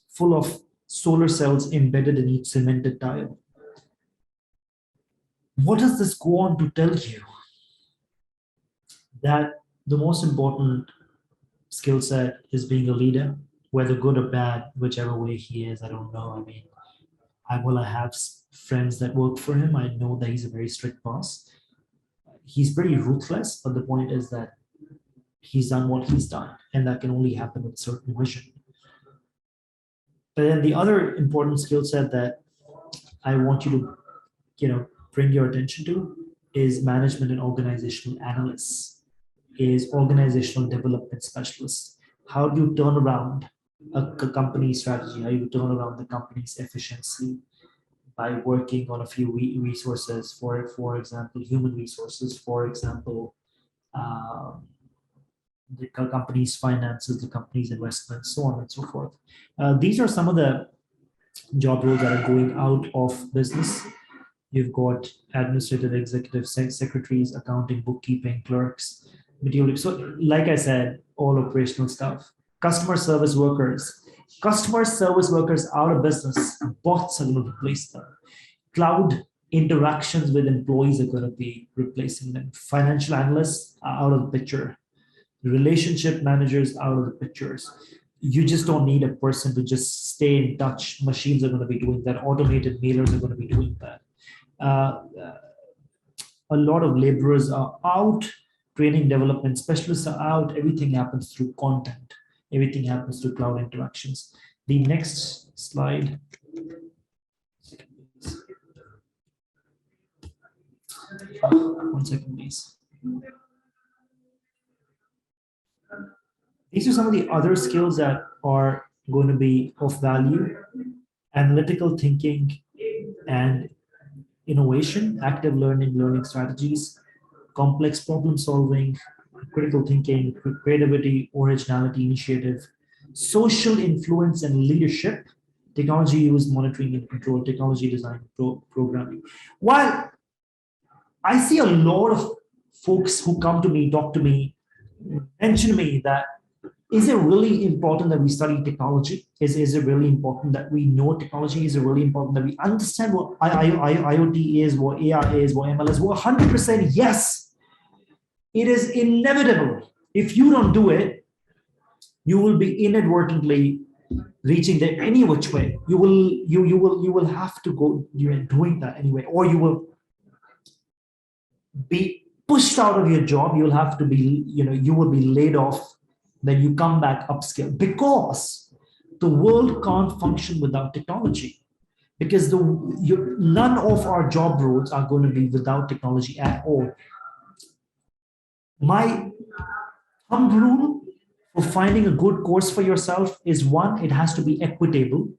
full of solar cells embedded in each cemented tile. What does this go on to tell you? That the most important skill set is being a leader, whether good or bad, whichever way he is, I don't know. I mean, I have friends that work for him. I know that he's a very strict boss. He's pretty ruthless, but the point is that he's done what he's done, and that can only happen with certain vision. But then the other important skill set that I want you to, bring your attention to is management and organizational analysts, is organizational development specialists. How do you turn around a company strategy? How do you turn around the company's efficiency by working on a few resources, for example, human resources, for example, the company's finances, the company's investments, so on and so forth. These are some of the job roles that are going out of business. You've got administrative executive secretaries, accounting, bookkeeping, clerks, material. So like I said, all operational stuff. Customer service workers out of business. Bots are going to replace them. Cloud interactions with employees are going to be replacing them. Financial analysts are out of the picture. Relationship managers out of the pictures. you just don't need a person to just stay in touch. Machines are going to be doing that. Automated mailers are going to be doing that. A lot of laborers are out, training development specialists are out. Everything happens through content. Everything happens through cloud interactions. The next slide. One second, please. These are some of the other skills that are going to be of value: analytical thinking and innovation, active learning strategies, complex problem solving, critical thinking, creativity, originality, initiative, social influence and leadership, technology use, monitoring and control, technology design, programming. While I see a lot of folks who come to me, talk to me, mention to me that, is it really important that we study technology? Is it really important that we know technology? Is it really important that we understand what IoT is, what AI is, what ML is? Well, 100% yes. It is inevitable. If you don't do it, you will be inadvertently reaching there any which way. You will have to go doing that anyway, or you will be pushed out of your job. You'll have to be, you will be laid off. Then you come back upskill, because the world can't function without technology. Because none of our job roles are going to be without technology at all. My thumb rule for finding a good course for yourself is, one, it has to be equitable,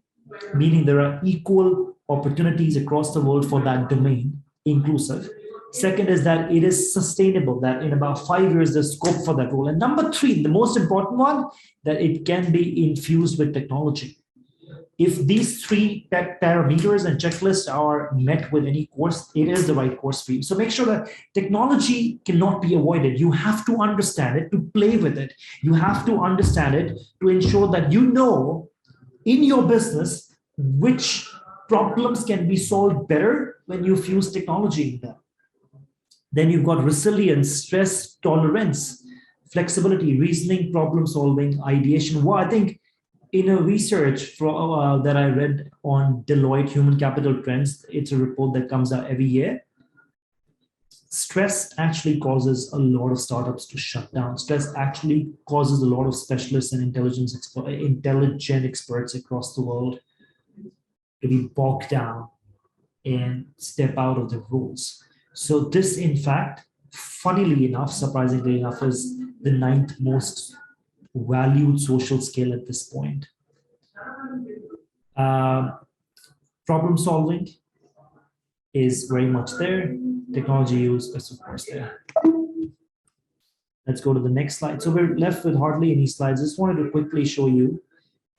meaning there are equal opportunities across the world for that domain, inclusive. Second is that it is sustainable, that in about 5 years, there's scope for that role. And number three, the most important one, that it can be infused with technology. If these three parameters and checklists are met with any course, it is the right course for you. So make sure that technology cannot be avoided. You have to understand it to play with it. You have to understand it to ensure that you know in your business which problems can be solved better when you fuse technology in them. Then you've got resilience, stress tolerance, flexibility, reasoning, problem solving, ideation. Well, I think in a research that I read on Deloitte Human Capital Trends, it's a report that comes out every year. Stress actually causes a lot of startups to shut down. Stress actually causes a lot of specialists and intelligent experts across the world to be bogged down and step out of their roles. So this, in fact, funnily enough, surprisingly enough, is the 9th most valued social skill at this point. Problem solving is very much there. Technology use is, of course, there. Let's go to the next slide. So we're left with hardly any slides. I just wanted to quickly show you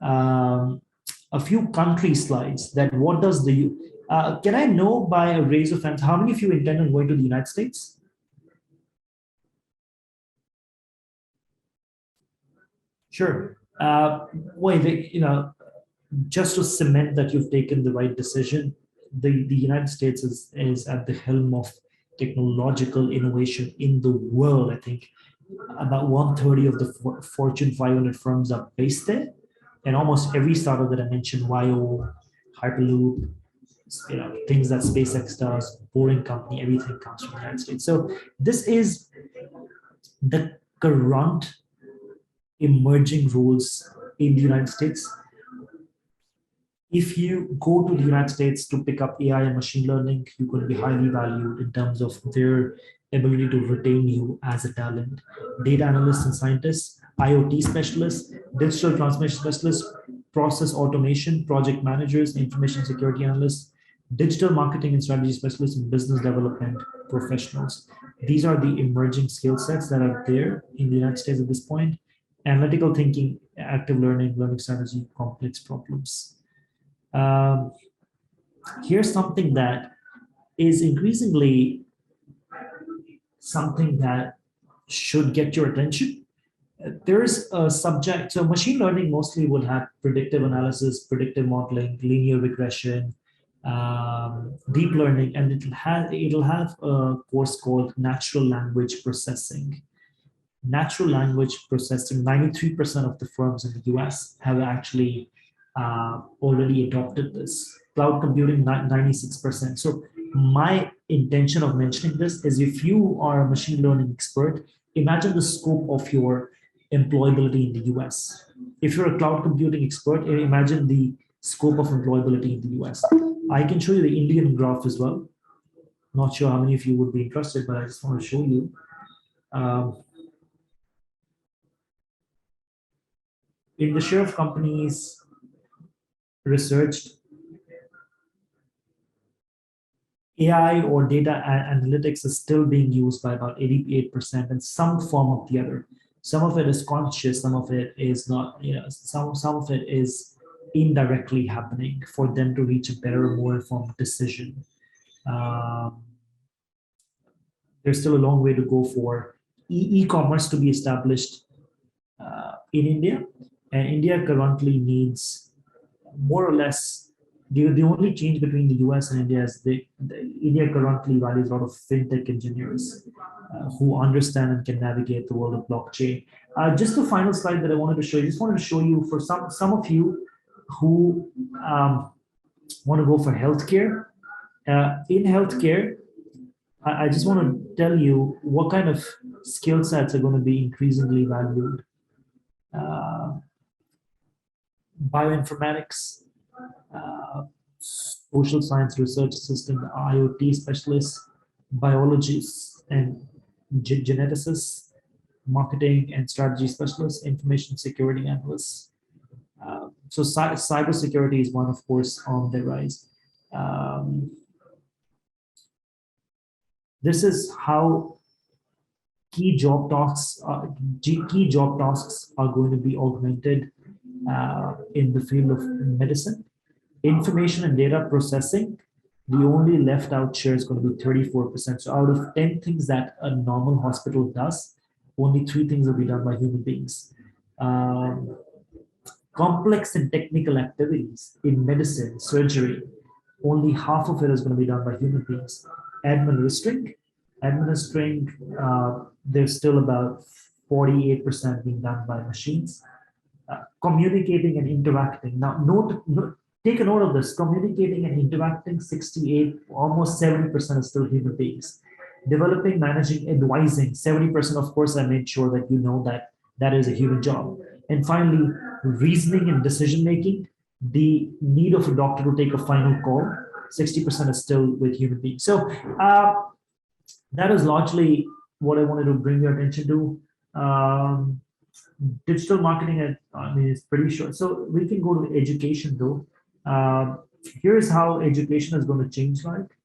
a few country slides. That what does the can I know by a raise of hands how many of you intend on going to the United States? Sure. Just to cement that you've taken the right decision, the United States is at the helm of technological innovation in the world. I think about 1/3 of the Fortune 500 firms are based there, and almost every startup that I mentioned, YO, Hyperloop, things that SpaceX does, Boring Company, everything comes from the United States. So this is the current emerging roles in the United States. If you go to the United States to pick up AI and machine learning, you're going to be highly valued in terms of their ability to retain you as a talent. Data analysts and scientists, IoT specialists, digital transformation specialists, process automation, project managers, information security analysts, digital marketing and strategy specialists, and business development professionals. These are the emerging skill sets that are there in the United States at this point. Analytical thinking, active learning strategy, complex problems. Here's something that is increasingly something that should get your attention. There's a subject, so machine learning mostly will have predictive analysis, predictive modeling, linear regression, deep learning, and it'll have a course called natural language processing. natural language processing. 93% of the firms in the US have actually already adopted this. Cloud computing, 96%. So my intention of mentioning this is if you are a machine learning expert, imagine the scope of your employability in the US. If you're a cloud computing expert, imagine the scope of employability in the US. I can show you the Indian graph as well. Not sure how many of you would be interested, but I just want to show you. In the share of companies researched, AI or data analytics is still being used by about 88% in some form or the other. Some of it is conscious, some of it is not, some of it is indirectly happening for them to reach a better, more informed decision. There's still a long way to go for e-commerce to be established in India. And India currently needs more or less, the only change between the US and India is India currently values a lot of fintech engineers who understand and can navigate the world of blockchain. Just the final slide that I wanted to show you, just wanted to show you for some of you who want to go for healthcare. In healthcare, I just want to tell you what kind of skill sets are going to be increasingly valued. Bioinformatics, social science research assistant, IoT specialists, biologists and geneticists, marketing and strategy specialists, information security analysts. So cybersecurity is one, of course, on the rise. This is how key job tasks are going to be augmented in the field of medicine. Information and data processing, the only left out share is going to be 34%. So out of 10 things that a normal hospital does, only 3 things will be done by human beings. Complex and technical activities in medicine, surgery, only half of it is going to be done by human beings. Administering, there's still about 48% being done by machines. Communicating and interacting. Now, take a note of this. Communicating and interacting, 68, almost 70% is still human beings. Developing, managing, advising, 70%, of course, I made sure that you know that that is a human job. And finally, reasoning and decision-making, the need of a doctor to take a final call, 60% is still with human beings. So that is largely what I wanted to bring your attention to. Digital marketing, is pretty short. So we can go to education though. Here's how education is going to change. Like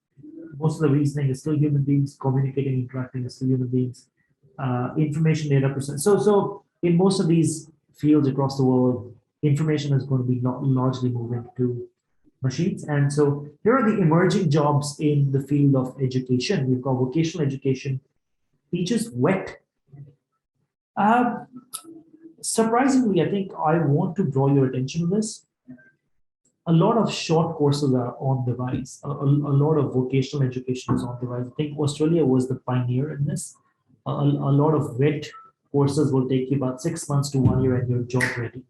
most of the reasoning is still human beings, communicating, interacting is still human beings. Information data percent. So in most of these fields across the world, information is going to be largely moving to machines. And so here are the emerging jobs in the field of education. We've got vocational education, teachers, wet. Surprisingly, I think I want to draw your attention to this. A lot of short courses are on the rise. A lot of vocational education is on the rise. I think Australia was the pioneer in this. A lot of wet courses will take you about 6 months to 1 year and you're job ready.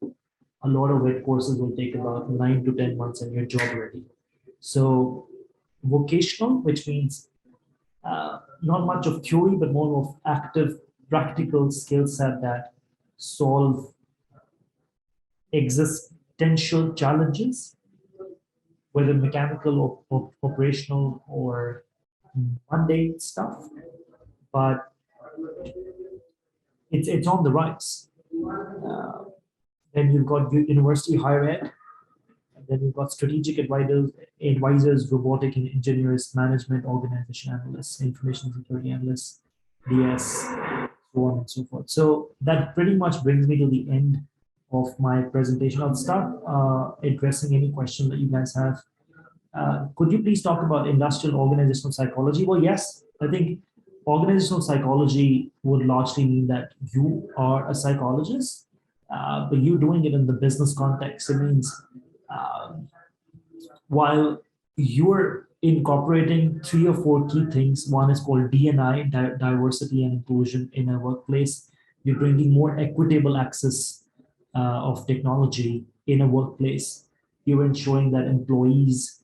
A lot of wet courses will take about 9 to 10 months and you're job ready. So vocational, which means not much of theory, but more of active, practical skill set that solve existential challenges, whether mechanical or operational or mundane stuff, but it's on the rise. Then you've got university higher ed, and then you've got strategic advisors, robotic engineers, management, organization analysts, information security analysts, DS, so on and so forth. So that pretty much brings me to the end of my presentation. I'll start addressing any question that you guys have. Could you please talk about industrial organizational psychology? Well, yes, I think organizational psychology would largely mean that you are a psychologist, but you're doing it in the business context. It means while you're incorporating 3 or 4 key things, one is called D&I, diversity and inclusion in a workplace. You're bringing more equitable access of technology in a workplace. You're ensuring that employees,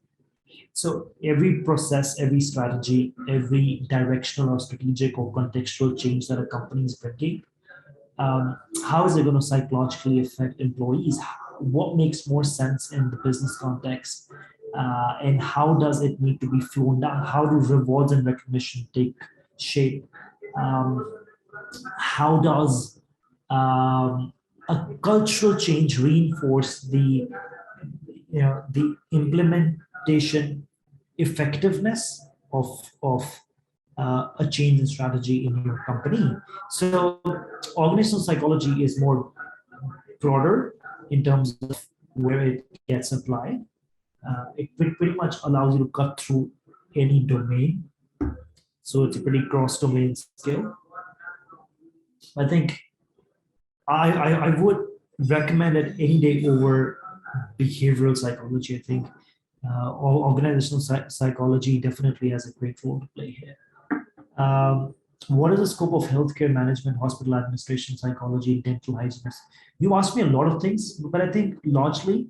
so every process, every strategy, every directional or strategic or contextual change that a company is bringing, how is it going to psychologically affect employees? What makes more sense in the business context? And how does it need to be flown down? How do rewards and recognition take shape? How does a cultural change reinforce the implementation effectiveness of a change in strategy in your company? So organizational psychology is more broader in terms of where it gets applied. It pretty much allows you to cut through any domain. So it's a pretty cross-domain skill. I think I would recommend it any day over behavioral psychology. I think organizational psychology definitely has a great role to play here. What is the scope of healthcare management, hospital administration, psychology, dental hygienist? You asked me a lot of things, but I think largely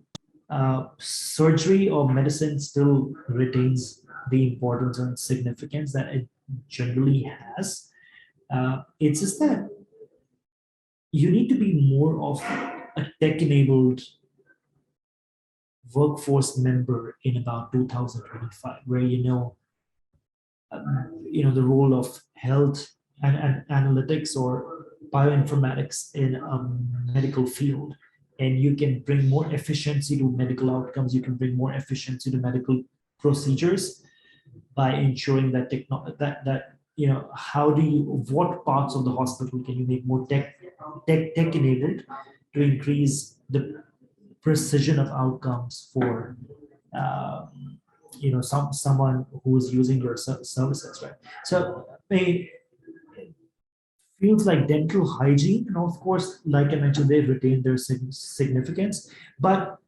surgery or medicine still retains the importance and significance that it generally has. It's just that you need to be more of a tech-enabled workforce member in about 2025, where the role of health and analytics or bioinformatics in a medical field, and you can bring more efficiency to medical outcomes. You can bring more efficiency to medical procedures by ensuring that what parts of the hospital can you make more tech enabled to increase the precision of outcomes for someone who is using your services, right? So fields like dental hygiene, and of course, like I mentioned, they've retained their significance, but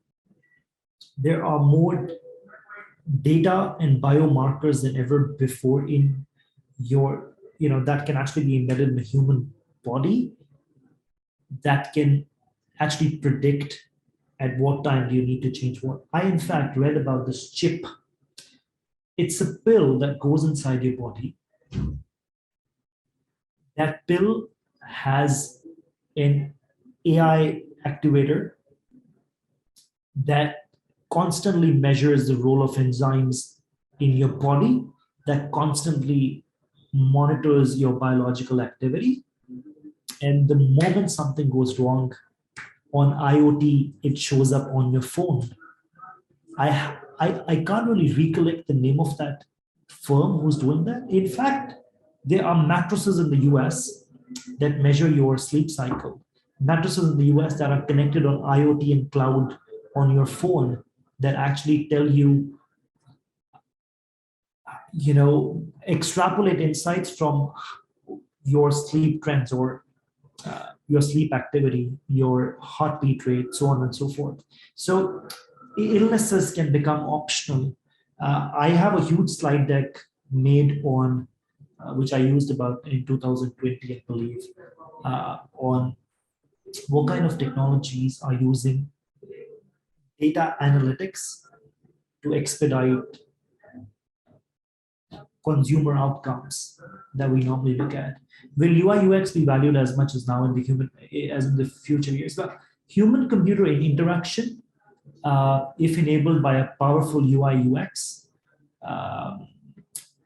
there are more data and biomarkers than ever before in your, that can actually be embedded in the human body, that can actually predict at what time do you need to change what. I, in fact, read about this chip. It's a pill that goes inside your body. That pill has an AI activator that constantly measures the role of enzymes in your body, that constantly monitors your biological activity. And the moment something goes wrong on IoT, it shows up on your phone. I can't really recollect the name of that firm who's doing that. In fact, there are mattresses in the US that measure your sleep cycle. Mattresses in the US that are connected on IoT and cloud on your phone that actually tell you, extrapolate insights from your sleep trends or your sleep activity, your heartbeat rate, so on and so forth. So illnesses can become optional. I have a huge slide deck made on, which I used about in 2020, I believe, on what kind of technologies are using data analytics to expedite consumer outcomes that we normally look at. Will UI UX be valued as much as now in the future years? But human computer interaction, if enabled by a powerful UI UX,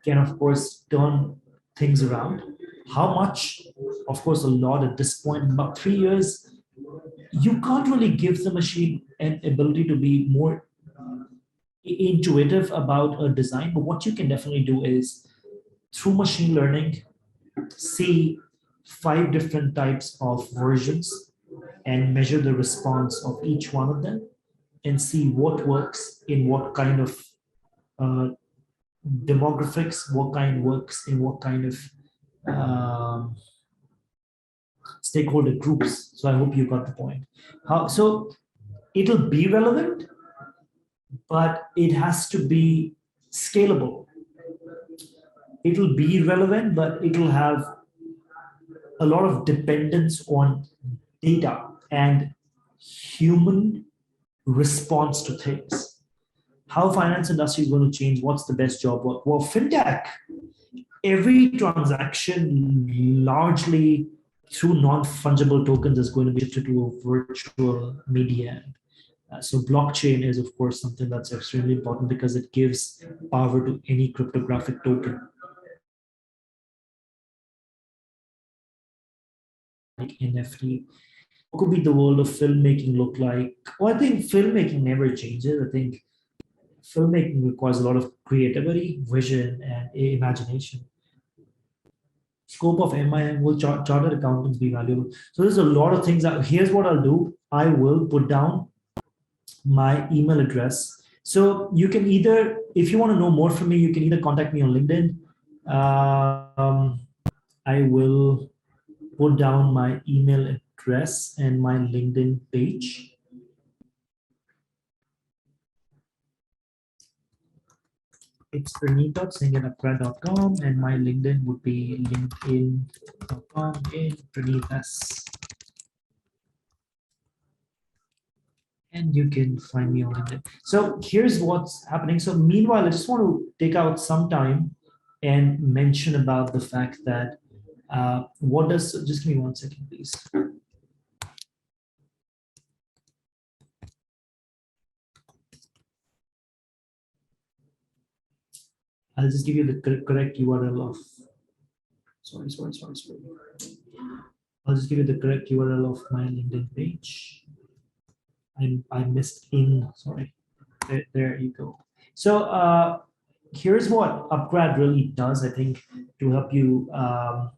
can of course turn things around. How much? Of course, a lot at this point. About 3 years, you can't really give the machine an ability to be more intuitive about a design, but what you can definitely do is, through machine learning, see 5 different types of versions and measure the response of each one of them and see what works in what kind of demographics, what kind works in what kind of stakeholder groups. So I hope you got the point. So it'll be relevant, but it has to be scalable. It'll be relevant, but it'll have a lot of dependence on data and human response to things. How finance industry is going to change, what's the best job? Well, fintech, every transaction largely through non-fungible tokens is going to be shifted to a virtual medium. So blockchain is, of course, something that's extremely important because it gives power to any cryptographic token. Like NFT. What could be the world of filmmaking look like? Well, I think filmmaking never changes. I think filmmaking requires a lot of creativity, vision, and imagination. Scope of MIM, will chartered accountants be valuable? So there's a lot of things. Here's what I'll do. I will put down my email address. So you can either, if you want to know more from me, you can either contact me on LinkedIn. I will put down my email address and my LinkedIn page. It's praneet.singh@upgrad.com, and my LinkedIn would be linkedin.com in Praneet S. And you can find me on LinkedIn. So here's what's happening. So meanwhile, I just want to take out some time and mention about the fact that just give me 1 second, please. I'll just give you the correct URL of, sorry. I'll just give you the correct URL of my LinkedIn page. I missed in, sorry. There you go. So here's what upGrad really does, I think, to help you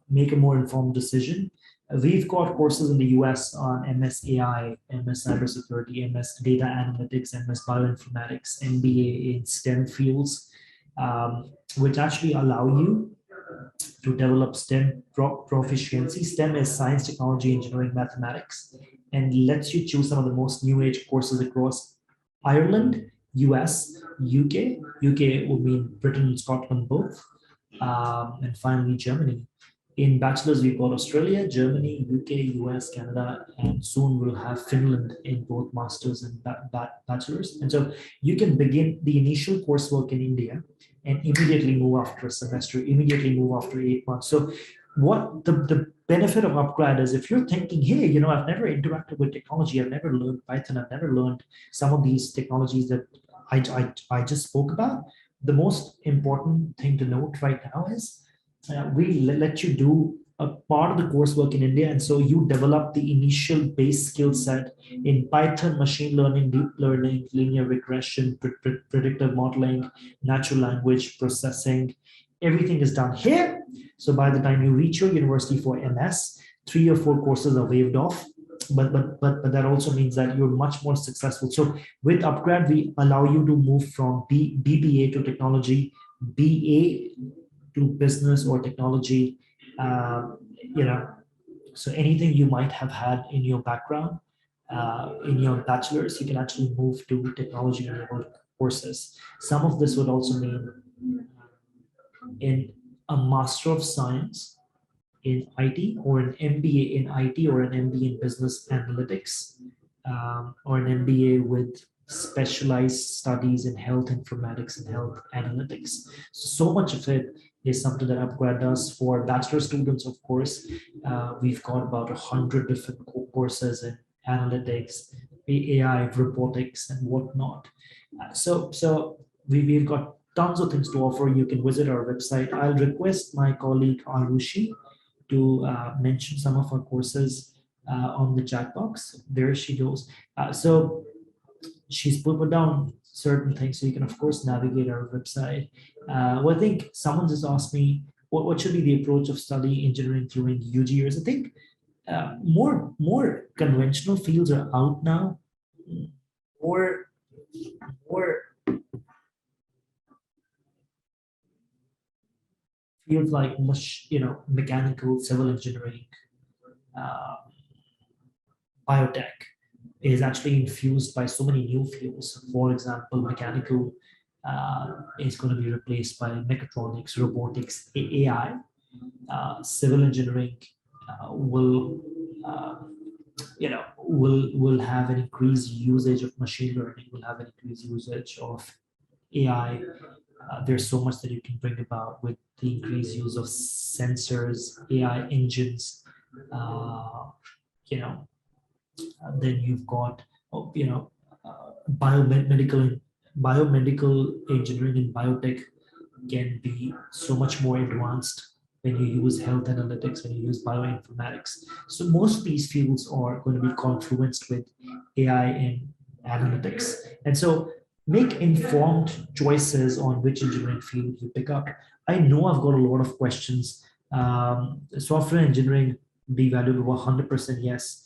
make a more informed decision. We've got courses in the US on MS AI, MS Cybersecurity, MS Data Analytics, MS Bioinformatics, MBA in STEM fields, which actually allow you to develop STEM proficiency. STEM is science, technology, engineering, mathematics, and lets you choose some of the most new age courses across Ireland, US, UK. UK will mean Britain and Scotland both, and finally Germany. In bachelors, we've got Australia, Germany, UK, US, Canada, and soon we'll have Finland in both masters and bachelors. And so you can begin the initial coursework in India and immediately move after a semester, immediately move after 8 months. So what the benefit of upGrad is, if you're thinking, hey, you know, I've never interacted with technology, I've never learned Python, I've never learned some of these technologies that I just spoke about, the most important thing to note right now is we let you do a part of the coursework in India, and so you develop the initial base skill set in Python, machine learning, deep learning, linear regression, predictive modeling, natural language processing. Everything is done here. So by the time you reach your university for MS, 3 or 4 courses are waived off. But that also means that you're much more successful. So with upGrad, we allow you to move from BBA to technology, BA to business or technology. You know, so anything you might have had in your background, in your bachelor's, you can actually move to technology enabled courses. Some of this would also mean in a Master of Science in IT, or an MBA in IT, or an MBA in business analytics, or an MBA with specialized studies in health informatics and health analytics. So much of it is something that upGrad does. For bachelor students, of course, we've got about 100 different courses in analytics, AI, robotics, and whatnot. So we've got tons of things to offer. You can visit our website. I'll request my colleague Arushi to mention some of our courses on the chat box. There she goes. So she's put down certain things, so you can of course navigate our website. Well, I think someone just asked me what should be the approach of studying engineering during UG years. I think more conventional fields are out now. More fields like mechanical, civil engineering, biotech is actually infused by so many new fields. For example, mechanical is going to be replaced by mechatronics, robotics, AI. Civil engineering will will have an increased usage of machine learning, will have an increased usage of AI. There's so much that you can bring about with the increased use of sensors, AI engines. Uh, you know, then you've got biomedical engineering and biotech can be so much more advanced when you use health analytics, when you use bioinformatics. So most of these fields are going to be confluenced with AI and analytics. And so make informed choices on which engineering field you pick up. I know I've got a lot of questions. Software engineering be valuable 100% yes.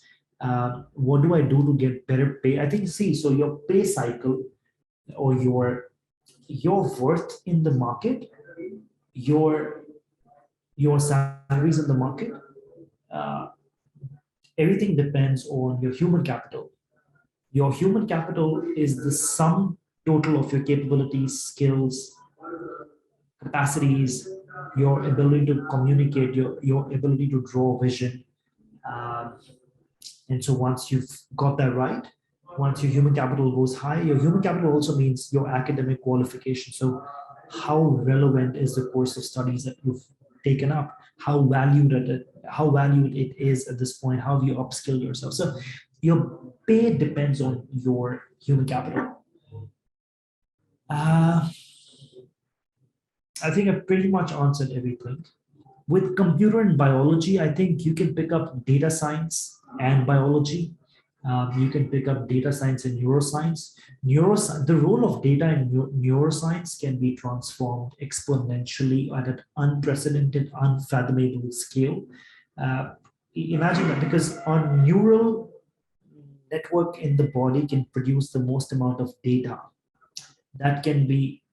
What do I do to get better pay? I think, see, so your pay cycle or your worth in the market, your salaries in the market, uh, everything depends on your human capital. Your human capital is the sum total of your capabilities, skills, capacities, your ability to communicate, your ability to draw vision. Um, and so once you've got that right, once your human capital goes high, your human capital also means your academic qualification. So how relevant is the course of studies that you've taken up? How valued it is at this point? How have you upskilled yourself? So your pay depends on your human capital. I think I've pretty much answered everything. With computer and biology, I think you can pick up data science and biology. You can pick up data science and neuroscience. The role of data in neuroscience can be transformed exponentially at an unprecedented, unfathomable scale. Imagine that, because our neural network in the body can produce the most amount of data that can be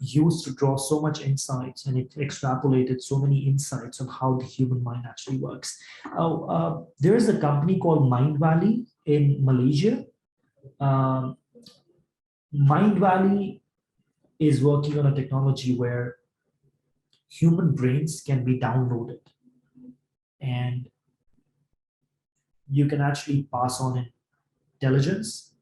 used to draw so much insights, and it extrapolated so many insights on how the human mind actually works. There is a company called Mind Valley in Malaysia. Mind Valley is working on a technology where human brains can be downloaded and you can actually pass on intelligence.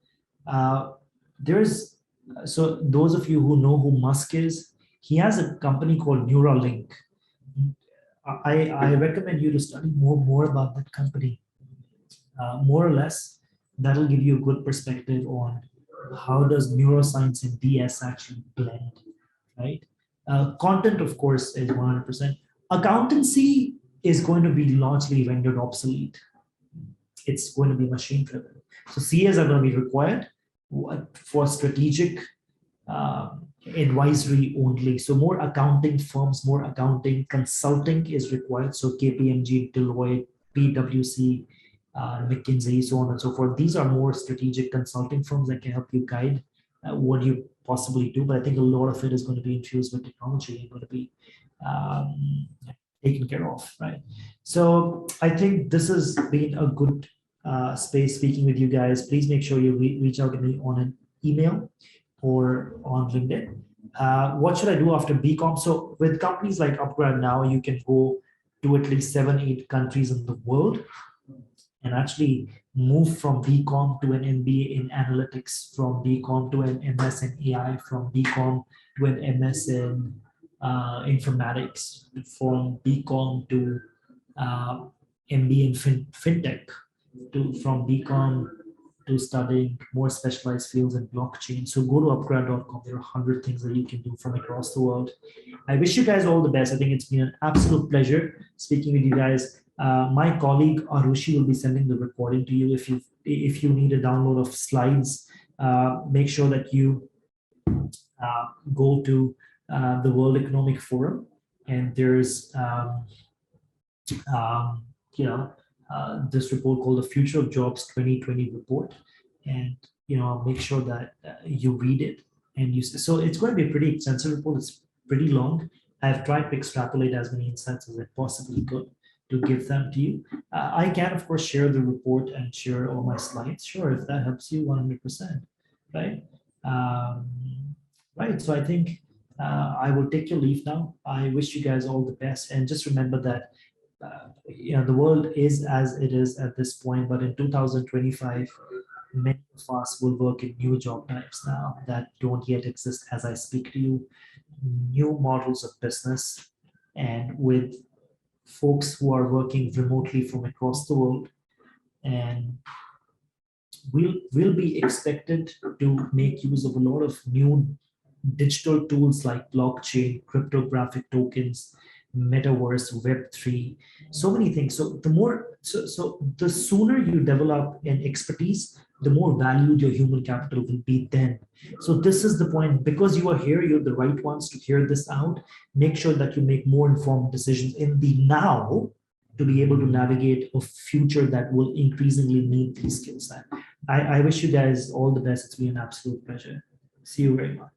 So those of you who know who Musk is, he has a company called Neuralink. I recommend you to study more about that company. More or less, that'll give you a good perspective on how does neuroscience and DS actually blend, right? Content, of course, is 100%. Accountancy is going to be largely rendered obsolete. It's going to be machine driven. So CAs are going to be required for strategic advisory only. So more accounting firms, more accounting consulting is required. So KPMG, Deloitte, PwC, McKinsey, so on and so forth. These are more strategic consulting firms that can help you guide what you possibly do. But I think a lot of it is going to be infused with technology and going to be taken care of, right? So I think this has been a good space speaking with you guys. Please make sure you reach out to me on an email or on LinkedIn. What should I do after BCom? So with companies like upGrad now, you can go to at least 7-8 countries in the world and actually move from BCom to an MBA in analytics, from BCom to an MS in AI, from BCom to an MS in informatics, from BCom to MBA in fintech, from BCom to studying more specialized fields in blockchain. So go to upgrad.com. There are 100 things that you can do from across the world. I wish you guys all the best. I think it's been an absolute pleasure speaking with you guys. My colleague Arushi will be sending the recording to you. If you need a download of slides, make sure that you go to the World Economic Forum, and there's this report called the Future of Jobs 2020 report, and make sure that you read it. And so it's going to be a pretty extensive report. It's pretty long. I've tried to extrapolate as many insights as I possibly could to give them to you. I can, of course, share the report and share all my slides. Sure, if that helps you, 100%, right? Right. So I think I will take your leave now. I wish you guys all the best, and just remember that the world is as it is at this point, but in 2025, many of us will work in new job types now that don't yet exist as I speak to you, new models of business, and with folks who are working remotely from across the world. And we'll be expected to make use of a lot of new digital tools like blockchain, cryptographic tokens, metaverse, web3, so many things. So the sooner you develop an expertise, the more valued your human capital will be then. So this is the point. Because you are here, you're the right ones to hear this out. Make sure that you make more informed decisions in the now to be able to navigate a future that will increasingly need these skill sets. I wish you guys all the best. It's been an absolute pleasure. See you very much.